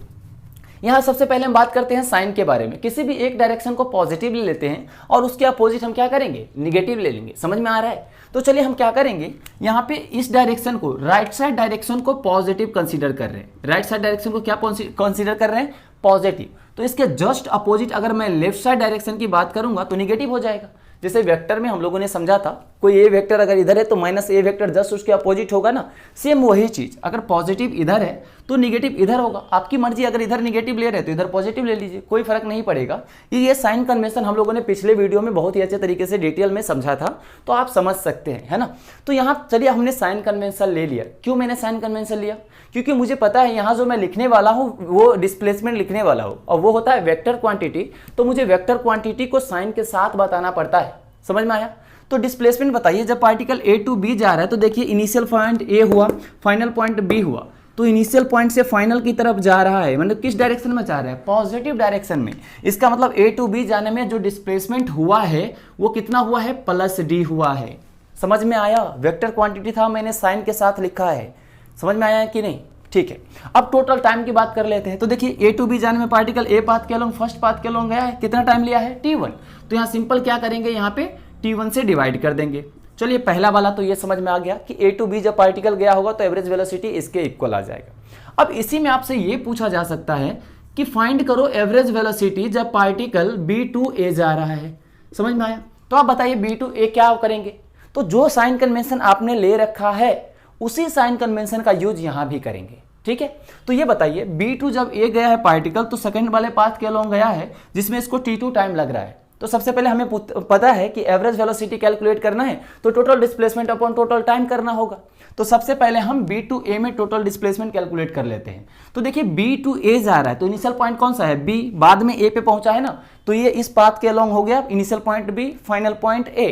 यहाँ सबसे पहले हम बात करते हैं साइन के बारे में। किसी भी एक डायरेक्शन को पॉजिटिव ले लेते हैं और उसके अपोजिट हम क्या करेंगे, निगेटिव ले लेंगे। समझ में आ रहा है? तो चलिए हम क्या करेंगे, यहाँ पे इस डायरेक्शन को, राइट साइड डायरेक्शन को पॉजिटिव कंसीडर कर रहे हैं। राइट साइड डायरेक्शन को क्या कंसीडर कर रहे हैं, पॉजिटिव। तो इसके जस्ट अपोजिट अगर मैं लेफ्ट साइड डायरेक्शन की बात करूंगा तो निगेटिव हो जाएगा। जैसे वेक्टर में हम लोगों ने समझा था, कोई ए वेक्टर अगर इधर है तो माइनस ए वेक्टर जस्ट उसके अपोजिट होगा ना, सेम वही चीज। अगर पॉजिटिव इधर है तो निगेटिव इधर होगा। आपकी मर्जी, अगर इधर निगेटिव ले रहे तो इधर पॉजिटिव ले लीजिए, कोई फर्क नहीं पड़ेगा। ये साइन कन्वेंशन हम लोगों ने पिछले वीडियो में बहुत ही अच्छे तरीके से डिटेल में समझा था, तो आप समझ सकते हैं, है ना। तो यहाँ चलिए हमने साइन कन्वेंशन ले लिया। क्यों मैंने साइन कन्वेंशन लिया, क्योंकि मुझे पता है यहाँ जो मैं लिखने वाला हूँ वो डिस्प्लेसमेंट लिखने वाला हूँ, और वो होता है वेक्टर क्वांटिटी। तो मुझे वेक्टर क्वांटिटी को साइन के साथ बताना पड़ता है। समझ में आया? तो डिस्प्लेसमेंट बताइए, जब पार्टिकल ए टू बी जा रहा है तो देखिए इनिशियल पॉइंट ए हुआ, फाइनल पॉइंट बी हुआ, तो इनिशियल पॉइंट से फाइनल की तरफ जा रहा है, मतलब किस डायरेक्शन में जा रहा है, पॉजिटिव डायरेक्शन में। इसका मतलब ए टू बी जाने में जो डिस्प्लेसमेंट हुआ है वो कितना हुआ है, प्लस डी हुआ है। समझ में आया? वेक्टर क्वांटिटी था, मैंने साइन के साथ लिखा है। समझ में आया कि नहीं? ठीक है, अब टोटल टाइम की बात कर लेते हैं। तो देखिए ए टू बी जाने में पार्टिकल ए पाथ के अलोंग, फर्स्ट पाथ के अलोंग गया है, कितना टाइम लिया है, t1। तो यहाँ सिंपल क्या करेंगे, यहाँ पे t1 से डिवाइड कर देंगे। चलिए पहला वाला तो ये समझ में आ गया कि ए टू बी जब पार्टिकल गया होगा तो एवरेज वेलोसिटी इसके इक्वल आ जाएगा। अब इसी में आपसे ये पूछा जा सकता है कि फाइंड करो एवरेज वेलोसिटी जब पार्टिकल बी टू ए जा रहा है। समझ में आया? तो आप बताइए बी टू ए क्या करेंगे, तो जो साइन कन्वेंशन आपने ले रखा है उसी साइन कन्वेंशन का यूज यहाँ भी करेंगे। ठीक है, तो ये बताइए B2 जब ए गया है पार्टिकल तो सेकंड वाले पाथ के अलोंग गया है जिसमें इसको T2 टाइम लग रहा है। तो सबसे पहले हमें पता है कि एवरेज वेलोसिटी कैलकुलेट करना है तो total displacement upon total time करना होगा। तो सबसे पहले हम B2A में टोटल डिस्प्लेसमेंट कैलकुलेट कर लेते हैं। तो देखिए B2A जा रहा है तो इनिशियल पॉइंट कौन सा है, B, बाद में A पे पहुंचा है ना, तो ये इस पाथ के अलोंग हो गया, initial point B, final point A।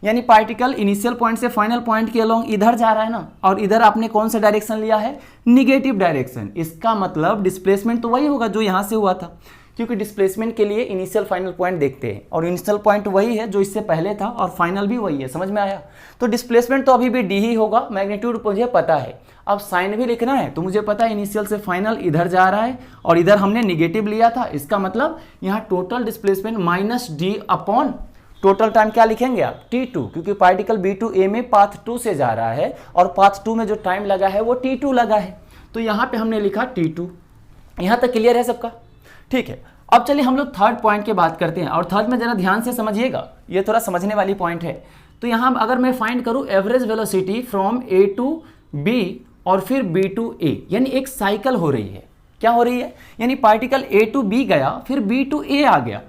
यानी पार्टिकल इनिशियल पॉइंट से फाइनल पॉइंट के अलोंग इधर जा रहा है ना, और इधर आपने कौन सा डायरेक्शन लिया है, निगेटिव डायरेक्शन। इसका मतलब डिस्प्लेसमेंट तो वही होगा जो यहाँ से हुआ था, क्योंकि डिस्प्लेसमेंट के लिए इनिशियल फाइनल पॉइंट देखते हैं और इनिशियल पॉइंट वही है जो इससे पहले था और फाइनल भी वही है। समझ में आया? तो डिस्प्लेसमेंट तो अभी भी डी ही होगा, मैग्नीट्यूड मुझे पता है। अब साइन भी लिखना है तो मुझे पता है इनिशियल से फाइनल इधर जा रहा है और इधर हमने निगेटिव लिया था। इसका मतलब यहाँ total displacement minus D upon total time क्या लिखेंगे आप, T2, क्योंकि पार्टिकल B2A में पाथ 2 से जा रहा है और पाथ 2 में जो टाइम लगा है वो T2 लगा है। तो यहाँ पे हमने लिखा T2। यहाँ तक क्लियर है सबका? ठीक है, अब चलिए हम लोग थर्ड पॉइंट की बात करते हैं, और थर्ड में जरा ध्यान से समझिएगा, ये थोड़ा समझने वाली पॉइंट है। तो यहाँ अगर मैं फाइंड करूँ average velocity from A to B और फिर बी टू ए, यानी एक साइकिल हो रही है। क्या हो रही है? यानी पार्टिकल ए टू बी गया, फिर बी टू ए आ गया।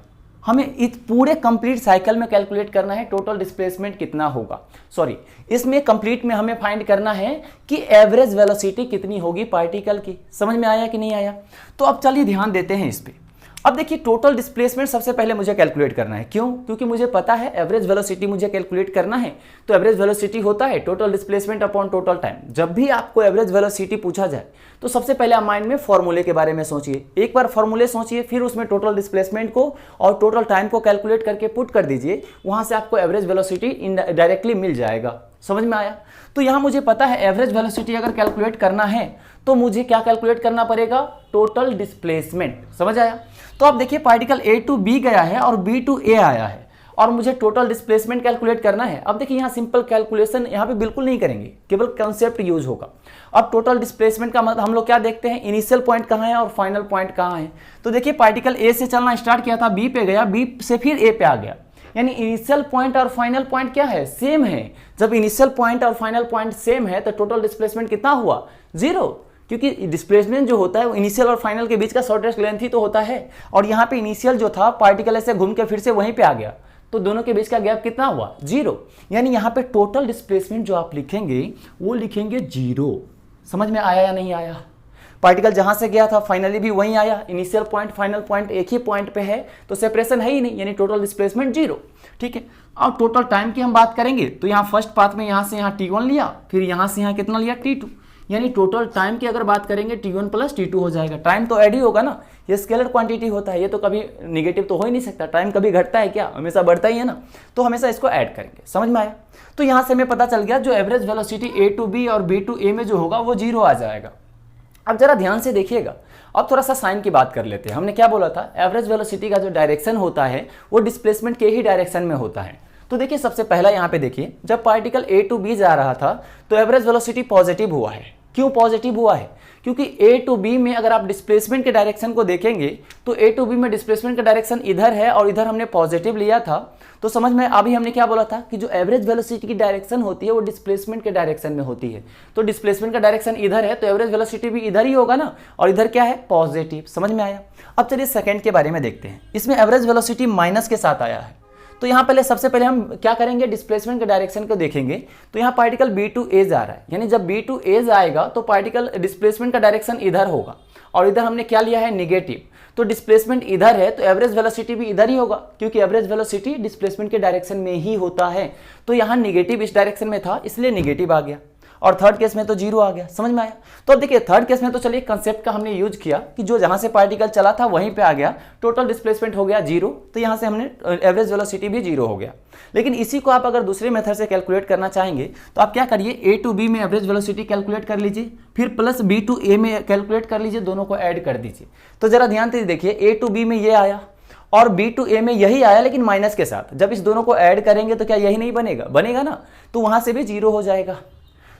हमें इस पूरे कंप्लीट साइकिल में कैलकुलेट करना है टोटल डिस्प्लेसमेंट कितना होगा। सॉरी, इसमें कंप्लीट में हमें फाइंड करना है कि एवरेज वेलोसिटी कितनी होगी पार्टिकल की। समझ में आया कि नहीं आया? तो अब चलिए ध्यान देते हैं इस पे। अब देखिए टोटल डिस्प्लेसमेंट सबसे पहले मुझे कैलकुलेट करना है। क्यों? क्योंकि मुझे पता है एवरेज वेलोसिटी मुझे कैलकुलेट करना है। तो एवरेज वेलोसिटी होता है total displacement upon total time. जब भी आपको एवरेज वेलोसिटी पूछा जाए तो सबसे पहले आप माइंड में फॉर्मूले के बारे में सोचिए। एक बार फॉर्मूले सोचिए, फिर उसमें टोटल डिस्प्लेसमेंट को और टोटल टाइम को कैलकुलेट करके पुट कर दीजिए। वहां से आपको एवरेज वेलोसिटी डायरेक्टली मिल जाएगा। समझ में आया? तो यहां मुझे पता है एवरेज वेलोसिटी अगर कैलकुलेट करना है तो मुझे क्या कैलकुलेट करना पड़ेगा? Total displacement. समझ आया? तो अब देखिए पार्टिकल ए टू बी गया है और बी टू ए आया है और मुझे टोटल डिस्प्लेसमेंट कैलकुलेट करना है। अब देखिए यहाँ सिंपल कैलकुलेशन यहाँ पे बिल्कुल नहीं करेंगे, केवल कंसेप्ट यूज होगा। अब टोटल डिस्प्लेसमेंट का मतलब हम लोग क्या देखते हैं? इनिशियल पॉइंट कहाँ है और फाइनल पॉइंट कहाँ है। तो देखिए पार्टिकल ए से चलना स्टार्ट किया था, बी पे गया, बी से फिर ए पे आ गया। यानी इनिशियल पॉइंट और फाइनल पॉइंट क्या है? सेम है। जब इनिशियल पॉइंट और फाइनल पॉइंट सेम है तो टोटल डिस्प्लेसमेंट कितना हुआ? 0। क्योंकि डिस्प्लेसमेंट जो होता है वो इनिशियल और फाइनल के बीच का शॉर्टेस्ट लेंथ ही तो होता है। और यहाँ पे इनिशियल जो था पार्टिकल ऐसे घूम के फिर से वहीं पे आ गया, तो दोनों के बीच का गैप कितना हुआ? 0। यानी यहाँ पे टोटल डिस्प्लेसमेंट जो आप लिखेंगे वो लिखेंगे 0। समझ में आया या नहीं आया? पार्टिकल जहां से गया था फाइनली भी वहीं आया, इनिशियल पॉइंट फाइनल पॉइंट एक ही पॉइंट पे है, तो सेपरेशन है ही नहीं, यानी टोटल डिस्प्लेसमेंट 0। ठीक है। अब टोटल टाइम की हम बात करेंगे तो यहाँ फर्स्ट पाथ में यहाँ से यहाँ t1 लिया, फिर यहाँ से यहाँ कितना लिया? t2। यानी टोटल टाइम की अगर बात करेंगे t1 प्लस t2 हो जाएगा। टाइम तो ऐड ही होगा ना, ये स्केलर क्वांटिटी होता है, ये तो कभी निगेटिव तो हो ही नहीं सकता। टाइम कभी घटता है क्या? हमेशा बढ़ता ही है ना, तो हमेशा इसको ऐड करेंगे। समझ में आया? तो यहाँ से हमें पता चल गया जो average velocity A to B और बी टू ए में जो होगा वो 0 आ जाएगा। अब जरा ध्यान से देखिएगा, अब थोड़ा सा साइन की बात कर लेते हैं। हमने क्या बोला था? एवरेज वेलोसिटी का जो डायरेक्शन होता है वो डिस्प्लेसमेंट के ही डायरेक्शन में होता है। तो देखिए सबसे पहला यहाँ पे देखिए, जब पार्टिकल ए टू बी जा रहा था तो एवरेज वेलोसिटी पॉजिटिव हुआ है। क्यों पॉजिटिव हुआ है? क्योंकि ए टू बी में अगर आप डिस्प्लेसमेंट के डायरेक्शन को देखेंगे तो ए टू बी में डिस्प्लेसमेंट का डायरेक्शन इधर है और इधर हमने पॉजिटिव लिया था। तो समझ में अभी हमने क्या बोला था कि जो एवरेज वेलोसिटी की डायरेक्शन होती है वो डिस्प्लेसमेंट के डायरेक्शन में होती है। तो डिस्प्लेसमेंट का डायरेक्शन इधर है तो एवरेज वेलोसिटी भी इधर ही होगा ना, और इधर क्या है? पॉजिटिव। समझ में आया? अब चलिए सेकंड के बारे में देखते हैं। इसमें एवरेज वेलोसिटी माइनस के साथ आया है। तो यहाँ पहले सबसे पहले हम क्या करेंगे? डिस्प्लेसमेंट के डायरेक्शन को देखेंगे। तो यहाँ पार्टिकल बी टू ए जा रहा है, यानी जब बी टू ए जाएगा तो पार्टिकल डिस्प्लेसमेंट का डायरेक्शन इधर होगा और इधर हमने क्या लिया है? निगेटिव। तो डिस्प्लेसमेंट इधर है तो एवरेज वेलोसिटी भी इधर ही होगा, क्योंकि एवरेज वेलोसिटी डिस्प्लेसमेंट के डायरेक्शन में ही होता है। तो यहाँ निगेटिव इस डायरेक्शन में था इसलिए निगेटिव आ गया, और थर्ड केस में तो 0 आ गया। समझ में आया? तो अब देखिए थर्ड केस में तो चलिए कंसेप्ट का हमने यूज किया कि जो जहां से पार्टिकल चला था वहीं पे आ गया, टोटल डिस्प्लेसमेंट हो गया 0। तो यहां से हमने एवरेज वेलोसिटी भी 0 हो गया। लेकिन इसी को आप अगर दूसरे मेथड से कैलकुलेट करना चाहेंगे तो आप क्या करिए? ए टू बी में एवरेज वेलोसिटी कैलकुलेट कर लीजिए, फिर प्लस बी टू ए में कैलकुलेट कर लीजिए, दोनों को ऐड कर दीजिए। तो जरा ध्यान से देखिए, ए टू बी में ये आया और बी टू ए में यही आया लेकिन माइनस के साथ। जब इस दोनों को ऐड करेंगे तो क्या यही नहीं बनेगा? बनेगा ना, तो वहां से भी 0 हो जाएगा।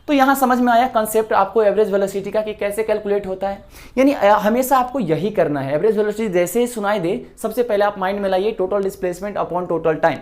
तो यहां समझ में आया कंसेप्ट आपको एवरेज वेलोसिटी का कि कैसे कैलकुलेट होता है। यानी हमेशा आपको यही करना है। एवरेज वेलोसिटी जैसे ही सुनाई दे सबसे पहले आप माइंड में लाइए total displacement upon total time,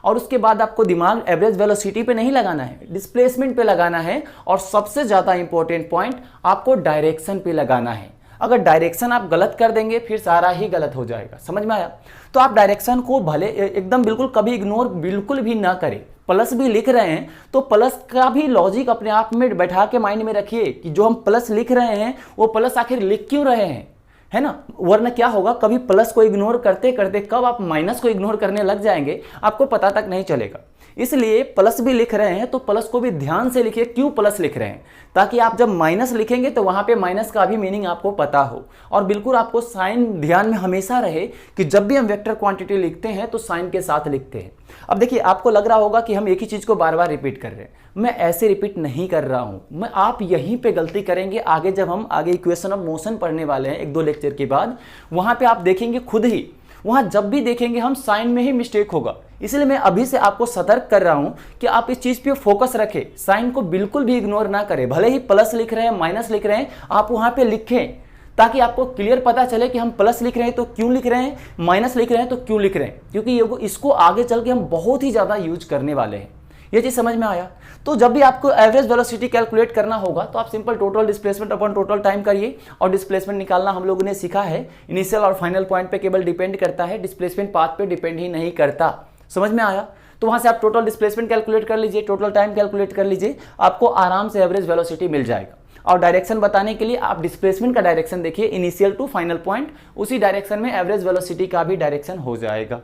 और उसके बाद आपको दिमाग एवरेज वेलोसिटी पे नहीं लगाना है, डिस्प्लेसमेंट पे लगाना है। और सबसे ज्यादा इंपॉर्टेंट पॉइंट आपको डायरेक्शन पे लगाना है। अगर डायरेक्शन आप गलत कर देंगे फिर सारा ही गलत हो जाएगा। समझ में आया? तो आप डायरेक्शन को भले एकदम बिल्कुल कभी इग्नोर बिल्कुल भी ना करें। प्लस भी लिख रहे हैं तो प्लस का भी लॉजिक अपने आप में बैठा के माइंड में रखिए कि जो हम प्लस लिख रहे हैं वो प्लस आखिर लिख क्यों रहे हैं, है ना? वरना क्या होगा, कभी प्लस को इग्नोर करते करते कब आप माइनस को इग्नोर करने लग जाएंगे आपको पता तक नहीं चलेगा। इसलिए प्लस भी लिख रहे हैं तो प्लस को भी ध्यान से लिखिए, क्यों प्लस लिख रहे हैं, ताकि आप जब माइनस लिखेंगे तो वहां पे माइनस का भी मीनिंग आपको पता हो। और बिल्कुल आपको साइन ध्यान में हमेशा रहे कि जब भी हम वेक्टर क्वांटिटी लिखते हैं तो साइन के साथ लिखते हैं। अब देखिए आपको लग रहा होगा कि हम एक ही चीज को बार बार रिपीट कर रहे हैं। मैं ऐसे रिपीट नहीं कर रहा हूं, मैं आप यहीं पे गलती करेंगे। आगे जब हम आगे इक्वेशन ऑफ मोशन पढ़ने वाले हैं 1-2 लेक्चर के बाद, वहां पे आप देखेंगे खुद ही, वहां जब भी देखेंगे हम साइन में ही मिस्टेक होगा। इसलिए मैं अभी से आपको सतर्क कर रहा हूं कि आप इस चीज पे फोकस रखें, साइन को बिल्कुल भी इग्नोर ना करें। भले ही प्लस लिख रहे हैं माइनस लिख रहे हैं, आप वहां पे लिखें ताकि आपको क्लियर पता चले कि हम प्लस लिख रहे हैं तो क्यों लिख रहे हैं, माइनस लिख रहे हैं तो क्यों लिख रहे हैं, क्योंकि ये इसको आगे चल के हम बहुत ही ज़्यादा यूज करने वाले हैं। ये चीज़ समझ में आया। तो जब भी आपको एवरेज वेलोसिटी कैलकुलेट करना होगा तो आप simple total displacement upon total time करिए, और डिस्प्लेसमेंट निकालना हम लोगों ने सीखा है इनिशियल और फाइनल पॉइंट पे केवल डिपेंड करता है, डिस्प्लेसमेंट पाथ पे डिपेंड ही नहीं करता। समझ में आया। तो वहां से आप टोटल डिस्प्लेसमेंट कैलकुलेट कर लीजिए, टोटल टाइम कैलकुलेट कर लीजिए, आपको आराम से एवरेज वेलोसिटी मिल जाएगा। और डायरेक्शन बताने के लिए आप डिस्प्लेसमेंट का डायरेक्शन देखिए, इनिशियल टू फाइनल पॉइंट, उसी डायरेक्शन में एवरेज वेलोसिटी का भी डायरेक्शन हो जाएगा।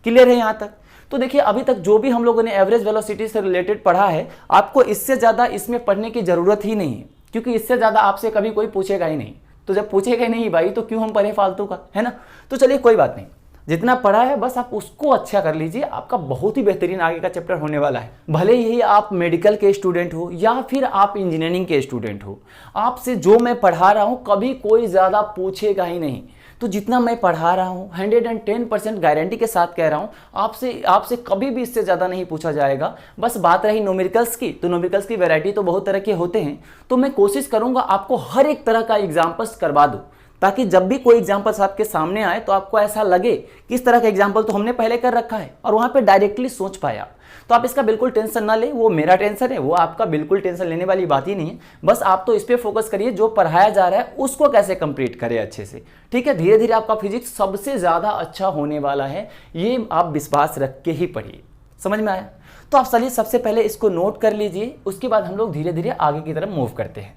क्लियर है यहां तक। तो देखिए अभी तक जो भी हम लोगों ने एवरेज वेलोसिटी से रिलेटेड पढ़ा है, आपको इससे ज़्यादा इसमें पढ़ने की ज़रूरत ही नहीं है, क्योंकि इससे ज़्यादा आपसे कभी कोई पूछेगा ही नहीं। तो जब पूछेगा ही नहीं भाई तो क्यों हम पढ़े फालतू का, है ना। तो चलिए कोई बात नहीं, जितना पढ़ा है बस आप उसको अच्छा कर लीजिए, आपका बहुत ही बेहतरीन आगे का चैप्टर होने वाला है। भले ही आप मेडिकल के स्टूडेंट हो या फिर आप इंजीनियरिंग के स्टूडेंट हो, आपसे जो मैं पढ़ा रहा हूँ कभी कोई ज़्यादा पूछेगा ही नहीं। तो जितना मैं पढ़ा रहा हूँ 110% गारंटी के साथ कह रहा हूँ, आपसे कभी भी इससे ज़्यादा नहीं पूछा जाएगा। बस बात रही न्यूमेरिकल्स की, तो न्यूमेरिकल्स की वैरायटी तो बहुत तरह के होते हैं, तो मैं कोशिश करूँगा आपको हर एक तरह का एग्जाम्पल्स करवा दूँ, ताकि जब भी कोई एग्जाम्पल्स आपके सामने आए तो आपको ऐसा लगे कि इस तरह का एग्जाम्पल तो हमने पहले कर रखा है और वहाँ पे डायरेक्टली सोच पाया। तो आप इसका बिल्कुल टेंशन ना लें, वो मेरा टेंशन है, वो आपका बिल्कुल टेंशन लेने वाली बात ही नहीं है। बस आप तो इस पर फोकस करिए, जो पढ़ाया जा रहा है उसको कैसे कंप्लीट करें अच्छे से। ठीक है, धीरे धीरे आपका फिजिक्स सबसे ज़्यादा अच्छा होने वाला है, ये आप विश्वास रख के ही पढ़िए। समझ में आया। तो आप चलिए सबसे पहले इसको नोट कर लीजिए, उसके बाद हम लोग धीरे धीरे आगे की तरफ मूव करते हैं।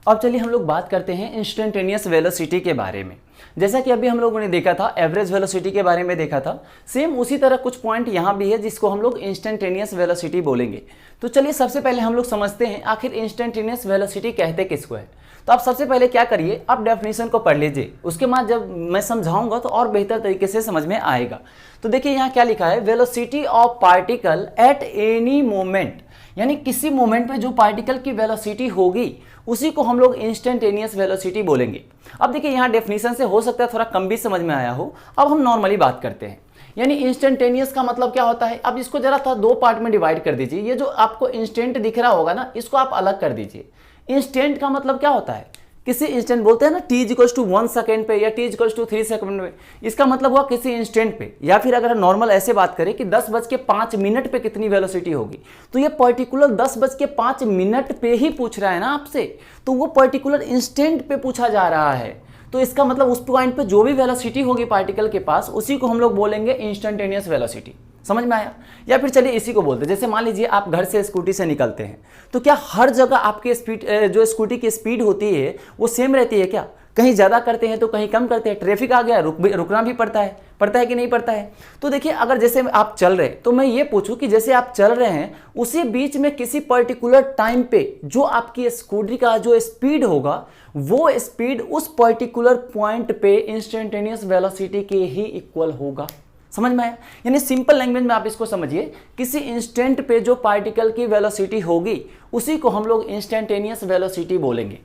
अब चलिए हम लोग बात करते हैं इंस्टेंटेनियस वेलोसिटी के बारे में। जैसा कि अभी हम लोगों ने देखा था एवरेज वेलोसिटी के बारे में देखा था, सेम उसी तरह कुछ पॉइंट यहाँ भी है जिसको हम लोग इंस्टेंटेनियस वेलोसिटी बोलेंगे। तो चलिए सबसे पहले हम लोग समझते हैं आखिर इंस्टेंटेनियस वेलोसिटी कहते किसको है। तो आप सबसे पहले क्या करिए, आप डेफिनेशन को पढ़ लीजिए, उसके बाद जब मैं समझाऊंगा तो और बेहतर तरीके से समझ में आएगा। तो देखिए यहाँ क्या लिखा है, velocity of particle at any moment, यानी किसी मोमेंट पे जो पार्टिकल की वेलोसिटी होगी उसी को हम लोग इंस्टेंटेनियस वेलोसिटी बोलेंगे। अब देखिए यहाँ डेफिनेशन से हो सकता है थोड़ा कम भी समझ में आया हो, अब हम नॉर्मली बात करते हैं। यानी इंस्टेंटेनियस का मतलब क्या होता है, अब इसको जरा था दो पार्ट में डिवाइड कर दीजिए। ये जो आपको इंस्टेंट दिख रहा होगा ना, इसको आप अलग कर दीजिए। इंस्टेंट का मतलब क्या होता है, किसी इंस्टेंट बोलते हैं ना, t इक्वल्स टू 1 सेकेंड पे या t इक्वल्स टू 3 सेकेंड में, इसका मतलब हुआ किसी इंस्टेंट पे। या फिर अगर नॉर्मल ऐसे बात करें कि 10:05 पे कितनी वेलोसिटी होगी, तो ये पर्टिकुलर 10:05 पे ही पूछ रहा है ना आपसे, तो वो पर्टिकुलर इंस्टेंट पे पूछा जा रहा है। तो इसका मतलब उस पॉइंट पे जो भी वेलोसिटी होगी पार्टिकल के पास, उसी को हम लोग बोलेंगे इंस्टेंटेनियस वेलोसिटी। समझ में आया। या फिर चलिए इसी को बोलते हैं, जैसे मान लीजिए आप घर से स्कूटी से निकलते हैं, तो क्या हर जगह आपकी स्पीड, जो स्कूटी की स्पीड होती है वो सेम रहती है क्या? कहीं ज़्यादा करते हैं तो कहीं कम करते हैं, ट्रैफिक आ गया रुकना भी पड़ता है कि नहीं पड़ता है। तो देखिए अगर जैसे आप चल रहे, तो मैं ये पूछूं कि जैसे आप चल रहे हैं उसी बीच में किसी पर्टिकुलर टाइम पे जो आपकी स्कूटी का जो स्पीड होगा, वो स्पीड उस पर्टिकुलर पॉइंट पे इंस्टेंटेनियस वेलोसिटी के ही इक्वल होगा। समझ में आया। यानी सिंपल लैंग्वेज में आप इसको समझिए, किसी इंस्टेंट पे जो पार्टिकल की वेलोसिटी होगी उसी को हम लोग इंस्टेंटेनियस वेलोसिटी बोलेंगे।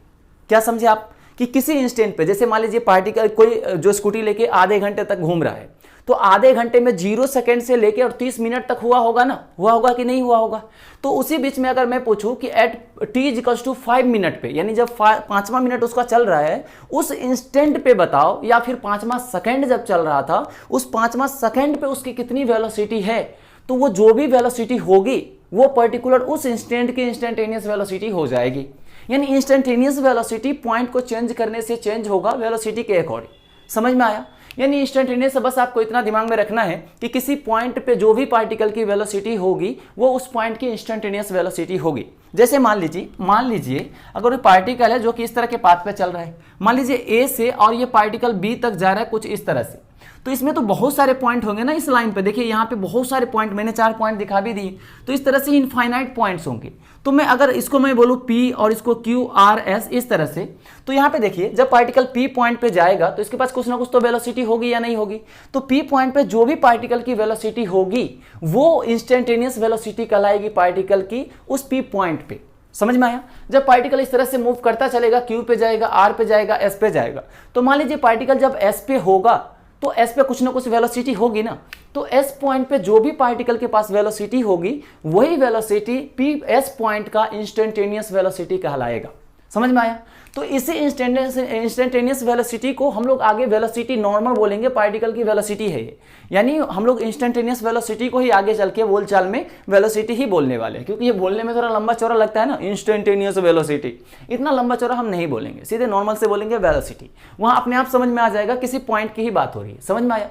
क्या समझे आप, कि किसी इंस्टेंट पे, जैसे मान लीजिए पार्टिकल कोई जो स्कूटी लेके आधे घंटे तक घूम रहा है, तो आधे घंटे में 0 सेकेंड से लेके और 30 मिनट तक हुआ होगा ना, हुआ होगा कि नहीं हुआ होगा। तो उसी बीच में अगर मैं पूछूं कि एट t=5 मिनट पे, यानी जब 5वां मिनट उसका चल रहा है, उस इंस्टेंट पे बताओ, या फिर 5वां सेकेंड जब चल रहा था, उस 5वां सेकेंड पे उसकी कितनी वेलोसिटी है, तो वो जो भी वेलोसिटी होगी वो पर्टिकुलर उस इंस्टेंट की इंस्टेंटेनियस वेलोसिटी हो जाएगी। यानी इंस्टेंटेनियस वेलोसिटी पॉइंट को चेंज करने से चेंज होगा वेलोसिटी के अकॉर्डिंग। समझ में आया। यानी इंस्टेंटेनियस से बस आपको इतना दिमाग में रखना है कि किसी पॉइंट पे जो भी पार्टिकल की वेलोसिटी होगी वो उस पॉइंट की इंस्टेंटेनियस वेलोसिटी होगी। जैसे मान लीजिए अगर कोई पार्टिकल है जो कि इस तरह के पाथ पे चल रहा है, मान लीजिए ए से, और ये पार्टिकल बी तक जा रहा है कुछ इस तरह से, तो इसमें तो बहुत सारे पॉइंट होंगे ना इस लाइन पे। देखिए यहाँ पे बहुत सारे पॉइंट, मैंने 4 पॉइंट दिखा भी दिए, तो इस तरह से इनफाइनाइट पॉइंट्स होंगे। तो मैं अगर इसको मैं बोलूँ P और इसको Q R S इस तरह से, तो यहाँ पे देखिए जब पार्टिकल P पॉइंट पे जाएगा तो इसके पास कुछ ना कुछ तो वेलोसिटी होगी या नहीं होगी। तो P पॉइंट पे जो भी पार्टिकल की वेलोसिटी होगी वो इंस्टेंटेनियस वेलोसिटी कहलाएगी पार्टिकल की उस P पॉइंट पे। समझ में आया। जब पार्टिकल इस तरह से मूव करता चलेगा, Q पे जाएगा, R पे जाएगा, S पे जाएगा, तो मान लीजिए पार्टिकल जब S पे होगा तो S पे कुछ ना कुछ वेलोसिटी होगी ना, तो S पॉइंट पे जो भी पार्टिकल के पास वेलोसिटी होगी वही वेलोसिटी P S पॉइंट का इंस्टेंटेनियस वेलोसिटी कहलाएगा। समझ में आया? तो इसी इंस्टेंटेनियस वेलोसिटी को हम लोग आगे वेलोसिटी नॉर्मल बोलेंगे, पार्टिकल की वेलोसिटी है ये। यानी हम लोग इंस्टेंटेनियस वेलोसिटी को ही आगे चल के बोलचाल में वेलोसिटी ही बोलने वाले हैं, क्योंकि ये बोलने में थोड़ा लंबा चौड़ा लगता है ना, इंस्टेंटेनियस वेलोसिटी। इतना लंबा चौड़ा हम नहीं बोलेंगे, सीधे नॉर्मल से बोलेंगे वेलोसिटी। वहां अपने आप समझ में आ जाएगा किसी पॉइंट की ही बात हो रही है। समझ में आया?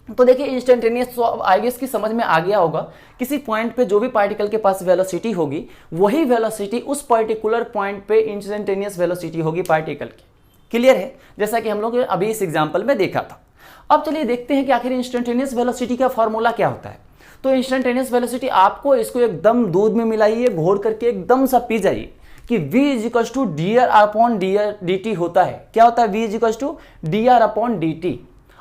तो देखिए इंस्टेंटेनियस तो आई गेस की समझ में आ गया होगा। किसी पॉइंट पे जो भी पार्टिकल के पास वेलोसिटी होगी, वही वेलोसिटी उस पर्टिकुलर पॉइंट पे इंस्टेंटेनियस वेलोसिटी होगी पार्टिकल की। क्लियर है? जैसा कि हम लोग अभी इस एग्जांपल में देखा था। अब चलिए देखते हैं कि आखिर इंस्टेंटेनियस वेलोसिटी का फॉर्मूला क्या होता है। तो इंस्टेंटेनियस वेलोसिटी आपको इसको एकदम दूध में मिलाइए, घोर करके एकदम सा पी जाइए कि v is to D R upon D T होता है। क्या होता है? v is to D R upon D T.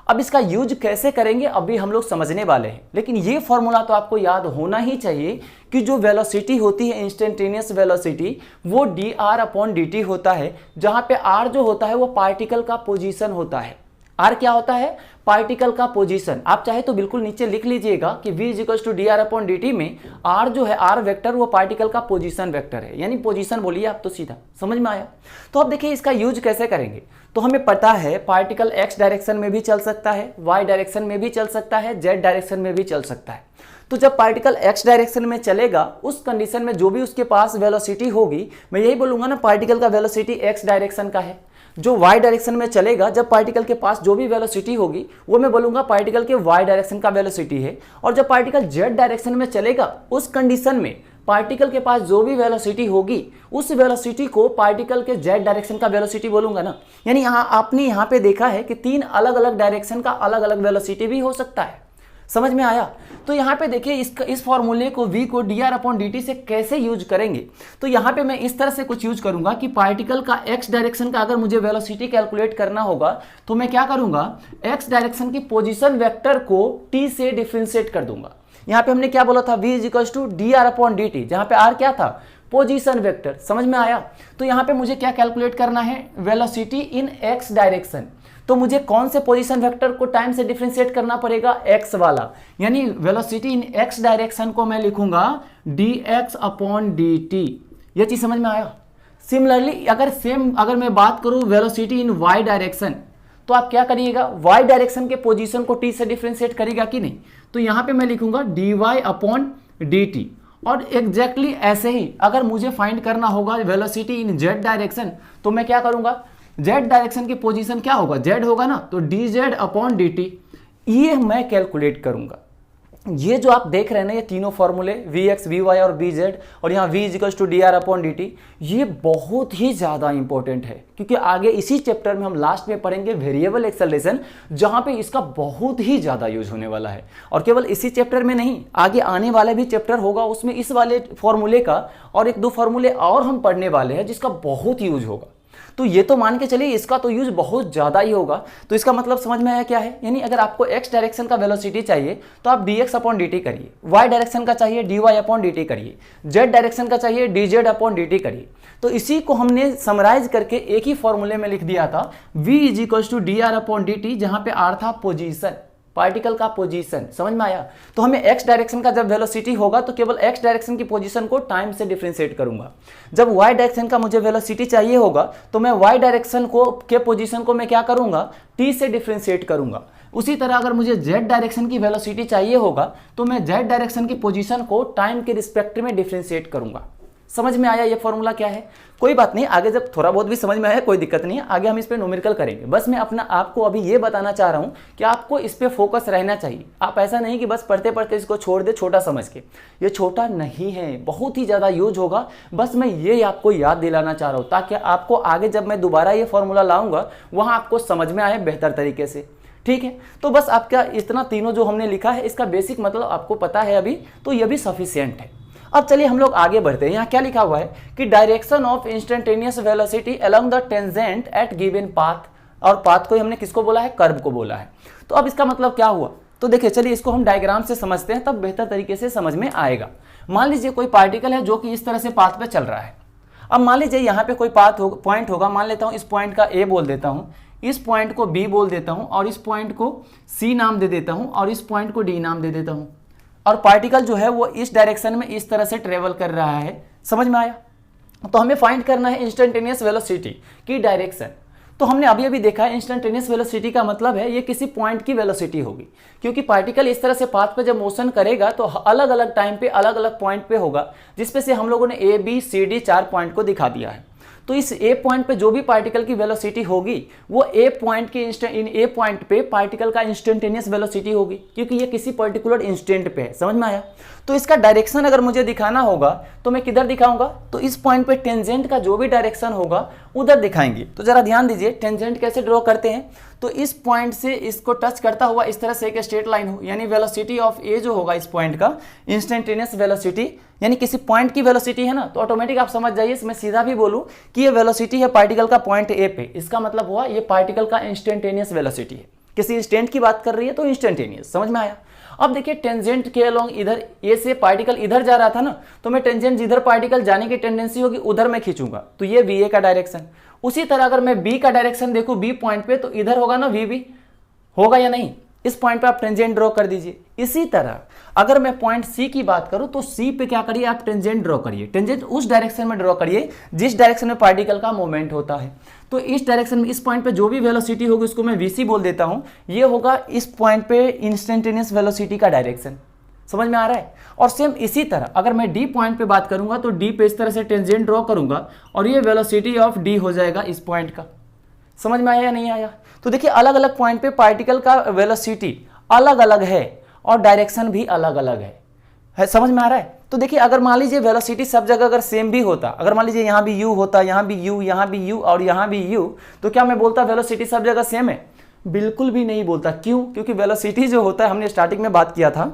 अब इसका यूज कैसे करेंगे अभी हम लोग समझने वाले हैं, लेकिन ये फॉर्मूला तो आपको याद होना ही चाहिए कि जो वेलोसिटी होती है इंस्टेंटेनियस वेलोसिटी, वो D R upon D T होता है, जहां पे आर जो होता है वो पार्टिकल का पोजीशन होता है। आर क्या होता है? पार्टिकल का पोजीशन। आप चाहे तो बिल्कुल नीचे लिख लीजिएगा कि v is to D R upon D T में आर जो है, आर वेक्टर, वो पार्टिकल का पोजीशन वेक्टर है, यानी पोजीशन बोलिए आप तो सीधा। समझ में आया? तो अब देखिए इसका यूज कैसे करेंगे। तो हमें पता है पार्टिकल x डायरेक्शन में भी चल सकता है, y डायरेक्शन में भी चल सकता है, z डायरेक्शन में भी चल सकता है। तो जब पार्टिकल x डायरेक्शन में चलेगा, उस कंडीशन में जो भी उसके पास वेलोसिटी होगी, मैं यही बोलूंगा ना पार्टिकल का वेलोसिटी x डायरेक्शन का है। जो y डायरेक्शन में चलेगा, जब पार्टिकल के पास जो भी वेलोसिटी होगी, वो मैं बोलूंगा पार्टिकल के y डायरेक्शन का वेलोसिटी है। और जब पार्टिकल z डायरेक्शन में चलेगा, उस कंडीशन में पार्टिकल के पास जो भी वेलोसिटी होगी, उस वेलोसिटी को पार्टिकल के z डायरेक्शन का वेलोसिटी बोलूंगा ना। यानी आपने यहाँ पे देखा है कि 3 अलग अलग डायरेक्शन का अलग अलग वेलोसिटी भी हो सकता है। समझ में आया? तो यहाँ पे देखिए इस फॉर्मूले को v को D R upon D T से कैसे यूज करेंगे। तो यहाँ पे मैं इस तरह से कुछ यूज करूंगा कि पार्टिकल का x डायरेक्शन का अगर मुझे वेलोसिटी कैलकुलेट करना होगा, तो मैं क्या करूंगा, x डायरेक्शन की पोजीशन वेक्टर को t से डिफरेंशिएट कर दूंगा। यहाँ पे हमने क्या बोला था, v is to D R upon D T, जहाँ पे r क्या था, पोजीशन वेक्टर। समझ में आया? तो यहाँ पे मुझे क्या कैलकुलेट करना है, वेलोसिटी इन x डायरेक्शन। तो मुझे कौन से पोजीशन वेक्टर को टाइम से डिफरेंशिएट करना पड़ेगा, x वाला। यानी वेलोसिटी इन x डायरेक्शन को मैं लिखूंगा dx अपॉन dt। ये चीज समझ में आया? सिमिलरली अगर मैं बात करूं वेलोसिटी इन y डायरेक्शन, तो आप क्या करिएगा, y डायरेक्शन के पोजीशन को t से डिफरेंशिएट करेगा कि नहीं। तो यहां पे मैं लिखूंगा dy अपॉन dt। और एग्जैक्टली ऐसे ही अगर मुझे फाइंड करना होगा वेलोसिटी इन z डायरेक्शन, तो मैं क्या करूंगा, z डायरेक्शन की पोजीशन क्या होगा, z होगा ना, तो dz अपॉन dt, ये मैं कैलकुलेट करूंगा। ये जो आप देख रहे हैं ना, ये तीनों फॉर्मूले vx, vy और vz, और यहाँ v is to D R upon D T, ये बहुत ही ज़्यादा इंपॉर्टेंट है, क्योंकि आगे इसी चैप्टर में हम लास्ट में पढ़ेंगे वेरिएबल एक्सेलरेशन, जहाँ पे इसका बहुत ही ज़्यादा यूज होने वाला है। और केवल इसी चैप्टर में नहीं, आगे आने वाला भी चैप्टर होगा, उसमें इस वाले फॉर्मूले का और 1-2 फॉर्मूले और हम पढ़ने वाले हैं, जिसका बहुत यूज होगा। तो ये तो मान के चलिए इसका तो यूज बहुत ज़्यादा ही होगा। तो इसका मतलब समझ में आया क्या है, यानी अगर आपको x डायरेक्शन का वेलोसिटी चाहिए तो आप dx अपॉन dt करिए, y डायरेक्शन का चाहिए dy अपॉन dt करिए, z डायरेक्शन का चाहिए dz अपॉन dt करिए। तो इसी को हमने समराइज करके एक ही फॉर्मूले में लिख दिया था, v is equal to D R upon D T, जहां पे r था पोजीशन, पार्टिकल का पोजीशन। समझ में आया? तो हमें x डायरेक्शन का जब वेलोसिटी होगा तो केवल x डायरेक्शन की पोजीशन को टाइम से डिफरेंशिएट करूंगा। जब y डायरेक्शन का मुझे वेलोसिटी चाहिए होगा तो मैं y डायरेक्शन के पोजीशन को मैं क्या करूंगा, t से डिफरेंशिएट करूंगा। उसी तरह अगर मुझे z डायरेक्शन की वेलोसिटी चाहिए होगा तो मैं z डायरेक्शन की पोजीशन को टाइम के रिस्पेक्ट में डिफरेंशिएट करूंगा। समझ में आया ये फॉर्मूला क्या है? कोई बात नहीं, आगे जब थोड़ा बहुत भी समझ में आया कोई दिक्कत नहीं है, आगे हम इस पे न्यूमेरिकल करेंगे। बस मैं अपना आपको अभी ये बताना चाह रहा हूँ कि आपको इस पे फोकस रहना चाहिए। आप ऐसा नहीं कि बस पढ़ते पढ़ते इसको छोड़ दे छोटा समझ के, ये छोटा नहीं है, बहुत ही ज़्यादा यूज होगा। बस मैं ये आपको याद दिलाना चाह रहा हूँ ताकि आपको आगे जब मैं दोबारा ये फॉर्मूला लाऊंगा वहाँ आपको समझ में आए बेहतर तरीके से। ठीक है, तो बस आपका इतना तीनों जो हमने लिखा है इसका बेसिक मतलब आपको पता है अभी, तो ये भी सफिशिएंट है। अब चलिए हम लोग आगे बढ़ते हैं। यहाँ क्या लिखा हुआ है कि direction of instantaneous velocity along the tangent at given path, और पाथ को हमने किसको बोला है, कर्व को बोला है। तो अब इसका मतलब क्या हुआ, तो देखिए चलिए इसको हम डायग्राम से समझते हैं, तब बेहतर तरीके से समझ में आएगा। मान लीजिए कोई पार्टिकल है जो कि इस तरह से पाथ पे चल रहा है। अब मान लीजिए यहाँ पे कोई पॉइंट होगा, मान लेता हूँ इस पॉइंट का ए बोल देता हूँ, इस पॉइंट को बी बोल देता हूँ, और इस पॉइंट को सी नाम दे देता हूँ, और इस पॉइंट को डी नाम दे देता हूँ। और पार्टिकल जो है वो इस डायरेक्शन में इस तरह से ट्रेवल कर रहा है। समझ में आया? तो हमें फाइंड करना है इंस्टेंटेनियस वेलोसिटी की डायरेक्शन। तो हमने अभी अभी देखा है इंस्टेंटेनियस वेलोसिटी का मतलब है ये किसी पॉइंट की वेलोसिटी होगी, क्योंकि पार्टिकल इस तरह से पाथ पे जब मोशन करेगा तो अलग अलग टाइम पे अलग अलग पॉइंट पे होगा, जिसपे से हम लोगों ने A B C D 4 point को दिखा दिया है। तो इस ए पॉइंट पे जो भी पार्टिकल की वेलोसिटी होगी वो ए पॉइंट पे पार्टिकल का इंस्टेंटेनियस वेलोसिटी होगी, क्योंकि ये किसी पर्टिकुलर इंस्टेंट पे है। समझ में आया? तो इसका डायरेक्शन अगर मुझे दिखाना होगा तो मैं किधर दिखाऊंगा? तो इस पॉइंट पे टेंजेंट का जो भी डायरेक्शन होगा उधर दिखाएंगे। तो जरा ध्यान दीजिए टेंजेंट कैसे ड्रॉ करते हैं। तो इस पॉइंट से इसको टच करता हुआ इस तरह से एक स्ट्रेट लाइन हो, यानी वेलोसिटी ऑफ ए जो होगा इस पॉइंट का इंस्टेंटेनियस वेलोसिटी, यानी किसी पॉइंट की वेलोसिटी है ना, तो ऑटोमेटिक आप समझ जाइए, मैं सीधा भी बोलूं कि ये वेलोसिटी है पार्टिकल का पॉइंट ए पे, इसका मतलब हुआ ये पार्टिकल का इंस्टेंटेनियस वेलोसिटी है। किसी इंस्टेंट की बात कर रही है तो इंस्टेंटेनियस। समझ में आया? अब देखिए टेंजेंट के अलोंग इधर ए से पार्टिकल इधर जा रहा था ना, तो मैं टेंजेंट जिधर पार्टिकल जाने की टेंडेंसी होगी उधर मैं खींचूंगा, तो ये वी ए का डायरेक्शन। उसी तरह अगर मैं बी का डायरेक्शन देखूं बी पॉइंट पे, तो इधर होगा ना वी बी, होगा या नहीं? इस पॉइंट पे आप टेंजेंट ड्रॉ कर दीजिए। इसी तरह अगर मैं पॉइंट सी की बात करूं तो सी पे क्या करिए, आप टेंजेंट ड्रॉ करिए। टेंजेंट उस डायरेक्शन में ड्रॉ करिए जिस डायरेक्शन में पार्टिकल का मूवमेंट होता है। तो इस डायरेक्शन में इस पॉइंट पे जो भी वेलोसिटी होगी उसको मैं वीसी बोल देता हूं, ये होगा इस पॉइंट पे इंस्टेंटेनियस वेलोसिटी का डायरेक्शन। समझ में आ रहा है? और सेम इसी तरह अगर मैं डी पॉइंट पे बात करूंगा तो डी पे इस तरह से टेंजेंट ड्रॉ करूंगा और ये वेलोसिटी ऑफ डी हो जाएगा इस पॉइंट का। समझ में आया या नहीं आया? तो देखिए अलग अलग पॉइंट पे पार्टिकल का वेलोसिटी अलग अलग है और डायरेक्शन भी अलग अलग है। समझ में आ रहा है? तो देखिए अगर मान लीजिए वेलोसिटी सब जगह अगर सेम भी होता, अगर मान लीजिए यहाँ भी यू होता, यहाँ भी यू, यहाँ भी यू और यहाँ भी यू, तो क्या मैं बोलता वेलोसिटी सब जगह सेम है? बिल्कुल भी नहीं बोलता। क्यों? क्योंकि वेलोसिटी जो होता है, हमने स्टार्टिंग में बात किया था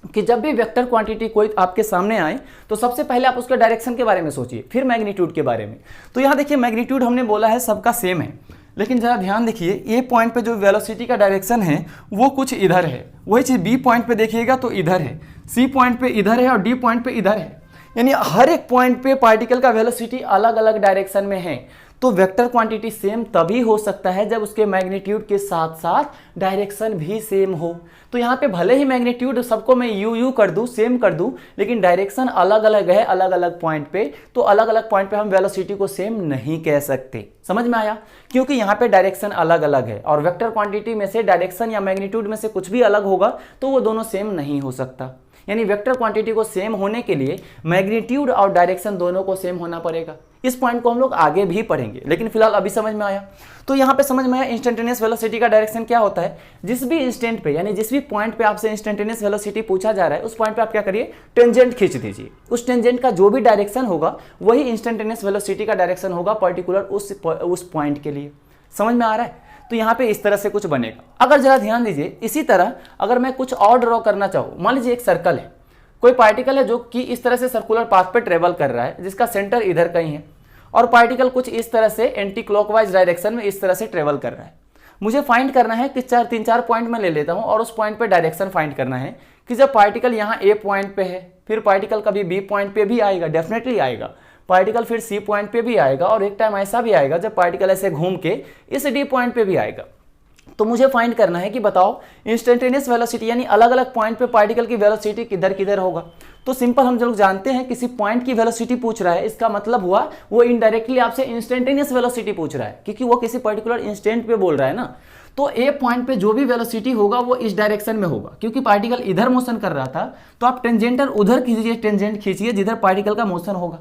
कि जब भी वेक्टर क्वांटिटी कोई आपके सामने आए तो सबसे पहले आप उसके डायरेक्शन के बारे में सोचिए, फिर मैग्नीट्यूड के बारे में। तो यहाँ देखिए मैग्नीट्यूड हमने बोला है सबका सेम है, लेकिन जरा ध्यान देखिए ए पॉइंट पे जो वेलोसिटी का डायरेक्शन है वो कुछ इधर है, वही चीज बी पॉइंट पे देखिएगा तो इधर है, सी पॉइंट पे इधर है और डी पॉइंट पे इधर है, यानी हर एक पॉइंट पे पार्टिकल का वेलोसिटी अलग अलग डायरेक्शन में है। तो वेक्टर क्वांटिटी सेम तभी हो सकता है जब उसके मैग्नीट्यूड के साथ साथ डायरेक्शन भी सेम हो। तो यहाँ पे भले ही मैग्नीट्यूड सबको मैं यू यू कर दूं, सेम कर दूं, लेकिन डायरेक्शन अलग अलग है अलग अलग पॉइंट पे, तो अलग अलग पॉइंट पे हम वेलोसिटी को सेम नहीं कह सकते। समझ में आया? क्योंकि यहाँ पे डायरेक्शन अलग अलग है और वेक्टर क्वांटिटी में से डायरेक्शन या मैग्नीट्यूड में से कुछ भी अलग होगा तो वो दोनों सेम नहीं हो सकता। यानी वेक्टर क्वांटिटी को सेम होने के लिए मैग्नीट्यूड और डायरेक्शन दोनों को सेम होना पड़ेगा। इस पॉइंट को हम लोग आगे भी पढ़ेंगे, लेकिन फिलहाल अभी समझ में आया। तो यहाँ पे समझ में आया इंस्टेंटेनियस वेलोसिटी का डायरेक्शन क्या होता है। जिस भी इंस्टेंट पे यानी जिस भी पॉइंट पे आपसे इंस्टेंटेनियस वेलोसिटी पूछा जा रहा है उस पॉइंट पे आप क्या करिए, टेंजेंट खींच दीजिए। उस टेंजेंट का जो भी डायरेक्शन होगा वही इंस्टेंटेनियस वेलोसिटी का डायरेक्शन होगा पर्टिकुलर उस पॉइंट के लिए। समझ में आ रहा है? तो यहाँ पे इस तरह से कुछ बनेगा। अगर जरा ध्यान दीजिए, इसी तरह अगर मैं कुछ और ड्रॉ करना चाहूँ, मान लीजिए एक सर्कल है, कोई पार्टिकल है जो कि इस तरह से सर्कुलर पाथ पे ट्रेवल कर रहा है जिसका सेंटर इधर कहीं है, और पार्टिकल कुछ इस तरह से एंटी क्लॉकवाइज डायरेक्शन में इस तरह से ट्रेवल कर रहा है। मुझे फाइंड करना है कि तीन चार पॉइंट में ले लेता हूं और उस पॉइंट पे डायरेक्शन फाइंड करना है कि जब पार्टिकल यहाँ ए पॉइंट पे है, फिर पार्टिकल कभी बी पॉइंट पे भी आएगा, डेफिनेटली आएगा, पार्टिकल फिर सी पॉइंट पे भी आएगा और एक टाइम ऐसा भी आएगा जब पार्टिकल ऐसे घूम के इस डी पॉइंट पे भी आएगा। तो मुझे फाइंड करना है कि बताओ इंस्टेंटेनियस वेलोसिटी यानी अलग अलग पॉइंट पे पार्टिकल की वेलोसिटी किधर किधर होगा। तो सिंपल हम लोग जानते हैं किसी पॉइंट की वेलोसिटी पूछ रहा है, इसका मतलब हुआ वो इनडायरेक्टली आपसे इंस्टेंटेनियस वेलोसिटी पूछ रहा है, क्योंकि वो किसी पर्टिकुलर इंस्टेंट पे बोल रहा है ना। तो ए पॉइंट पे जो भी वेलोसिटी होगा वो इस डायरेक्शन में होगा, क्योंकि पार्टिकल इधर मोशन कर रहा था, तो आप टेंजेंटर उधर खींचिए, टेंजेंट खींचिए जिधर पार्टिकल का मोशन होगा।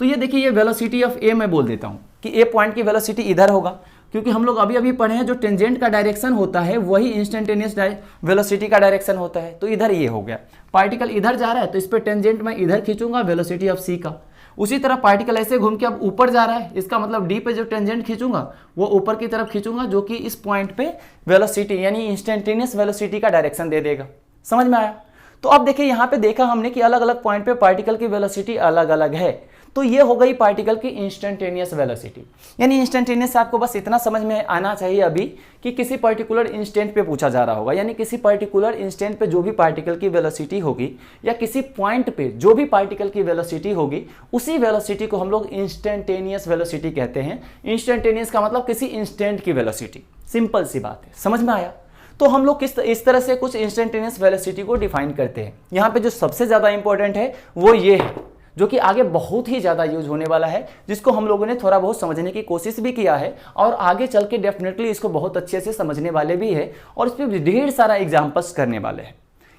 तो ये देखिए ये वेलोसिटी ऑफ ए मैं बोल देता हूँ कि ए पॉइंट की वेलोसिटी इधर होगा, क्योंकि हम लोग अभी अभी पढ़े हैं जो टेंजेंट का डायरेक्शन होता है वही इंस्टेंटेनियस वेलोसिटी का डायरेक्शन होता है। तो इधर ये हो गया, पार्टिकल इधर जा रहा है तो इस पे टेंजेंट मैं इधर खींचूंगा वेलोसिटी ऑफ सी का। उसी तरह पार्टिकल ऐसे घूम के अब ऊपर जा रहा है, इसका मतलब डी पे जो टेंजेंट खींचूंगा वो ऊपर की तरफ खींचूंगा, जो कि इस पॉइंट पे वेलोसिटी यानी इंस्टेंटेनियस वेलोसिटी का डायरेक्शन दे देगा। समझ में आया? तो अब देखिए यहाँ पे देखा हमने कि अलग अलग पॉइंट पे पार्टिकल की वेलोसिटी अलग अलग है। तो ये हो गई पार्टिकल की इंस्टेंटेनियस वेलोसिटी। यानी इंस्टेंटेनियस आपको बस इतना समझ में आना चाहिए अभी कि किसी पर्टिकुलर इंस्टेंट पे पूछा जा रहा होगा, यानी किसी पर्टिकुलर इंस्टेंट पे जो भी पार्टिकल की वेलोसिटी होगी या किसी पॉइंट पे जो भी पार्टिकल की वेलोसिटी होगी उसी वेलोसिटी को हम लोग इंस्टेंटेनियस वेलोसिटी कहते हैं। इंस्टेंटेनियस का मतलब किसी इंस्टेंट की वेलोसिटी, सिंपल सी बात है। समझ में आया? तो हम लोग इस तरह से कुछ इंस्टेंटेनियस वेलोसिटी को डिफाइन करते हैं। यहाँ पे जो सबसे ज्यादा इंपॉर्टेंट है वो ये है, जो कि आगे बहुत ही ज़्यादा यूज होने वाला है, जिसको हम लोगों ने थोड़ा बहुत समझने की कोशिश भी किया है और आगे चल के डेफिनेटली इसको बहुत अच्छे से समझने वाले भी है और इस पर ढेर सारा एग्जाम्पल्स करने वाले हैं।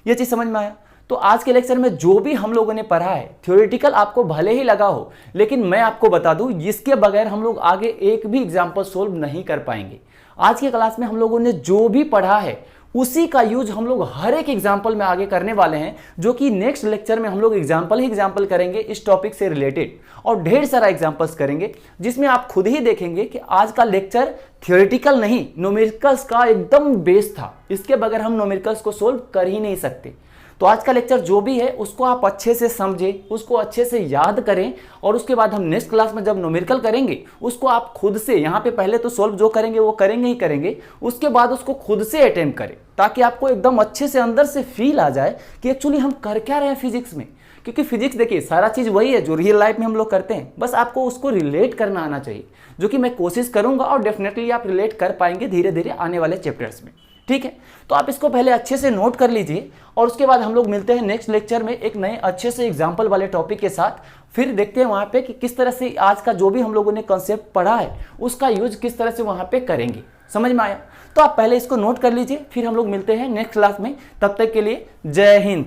ये चीज़ समझ में आया? तो आज के लेक्चर में जो भी हम लोगों ने पढ़ा है थ्योरेटिकल आपको भले ही लगा हो, लेकिन मैं आपको बता दूं इसके बगैर हम लोग आगे एक भी एग्जाम्पल सोल्व नहीं कर पाएंगे। आज की क्लास में हम लोगों ने जो भी पढ़ा है उसी का यूज हम लोग हर एक एग्जाम्पल में आगे करने वाले हैं, जो कि नेक्स्ट लेक्चर में हम लोग एग्जाम्पल ही एग्जाम्पल करेंगे इस टॉपिक से रिलेटेड और ढेर सारा एग्जाम्पल्स करेंगे, जिसमें आप खुद ही देखेंगे कि आज का लेक्चर थियोरेटिकल नहीं न्यूमेरिकल्स का एकदम बेस था। इसके बगैर हम न्यूमेरिकल्स को सोल्व कर ही नहीं सकते। तो आज का लेक्चर जो भी है उसको आप अच्छे से समझें, उसको अच्छे से याद करें और उसके बाद हम नेक्स्ट क्लास में जब न्यूमेरिकल करेंगे उसको आप खुद से यहाँ पे पहले तो सोल्व जो करेंगे वो करेंगे ही करेंगे, उसके बाद उसको खुद से अटेम्प्ट करें ताकि आपको एकदम अच्छे से अंदर से फील आ जाए कि एक्चुअली हम कर क्या रहे हैं फिजिक्स में। क्योंकि फिजिक्स देखिए सारा चीज़ वही है जो रियल लाइफ में हम लोग करते हैं, बस आपको उसको रिलेट करना आना चाहिए, जो कि मैं कोशिश करूँगा और डेफिनेटली आप रिलेट कर पाएंगे धीरे धीरे आने वाले चैप्टर्स में। ठीक है, तो आप इसको पहले अच्छे से नोट कर लीजिए और उसके बाद हम लोग मिलते हैं नेक्स्ट लेक्चर में एक नए अच्छे से एग्जाम्पल वाले टॉपिक के साथ। फिर देखते हैं वहाँ पे कि किस तरह से आज का जो भी हम लोगों ने कॉन्सेप्ट पढ़ा है उसका यूज किस तरह से वहाँ पे करेंगे। समझ में आया? तो आप पहले इसको नोट कर लीजिए, फिर हम लोग मिलते हैं नेक्स्ट क्लास में। तब तक के लिए जय हिंद।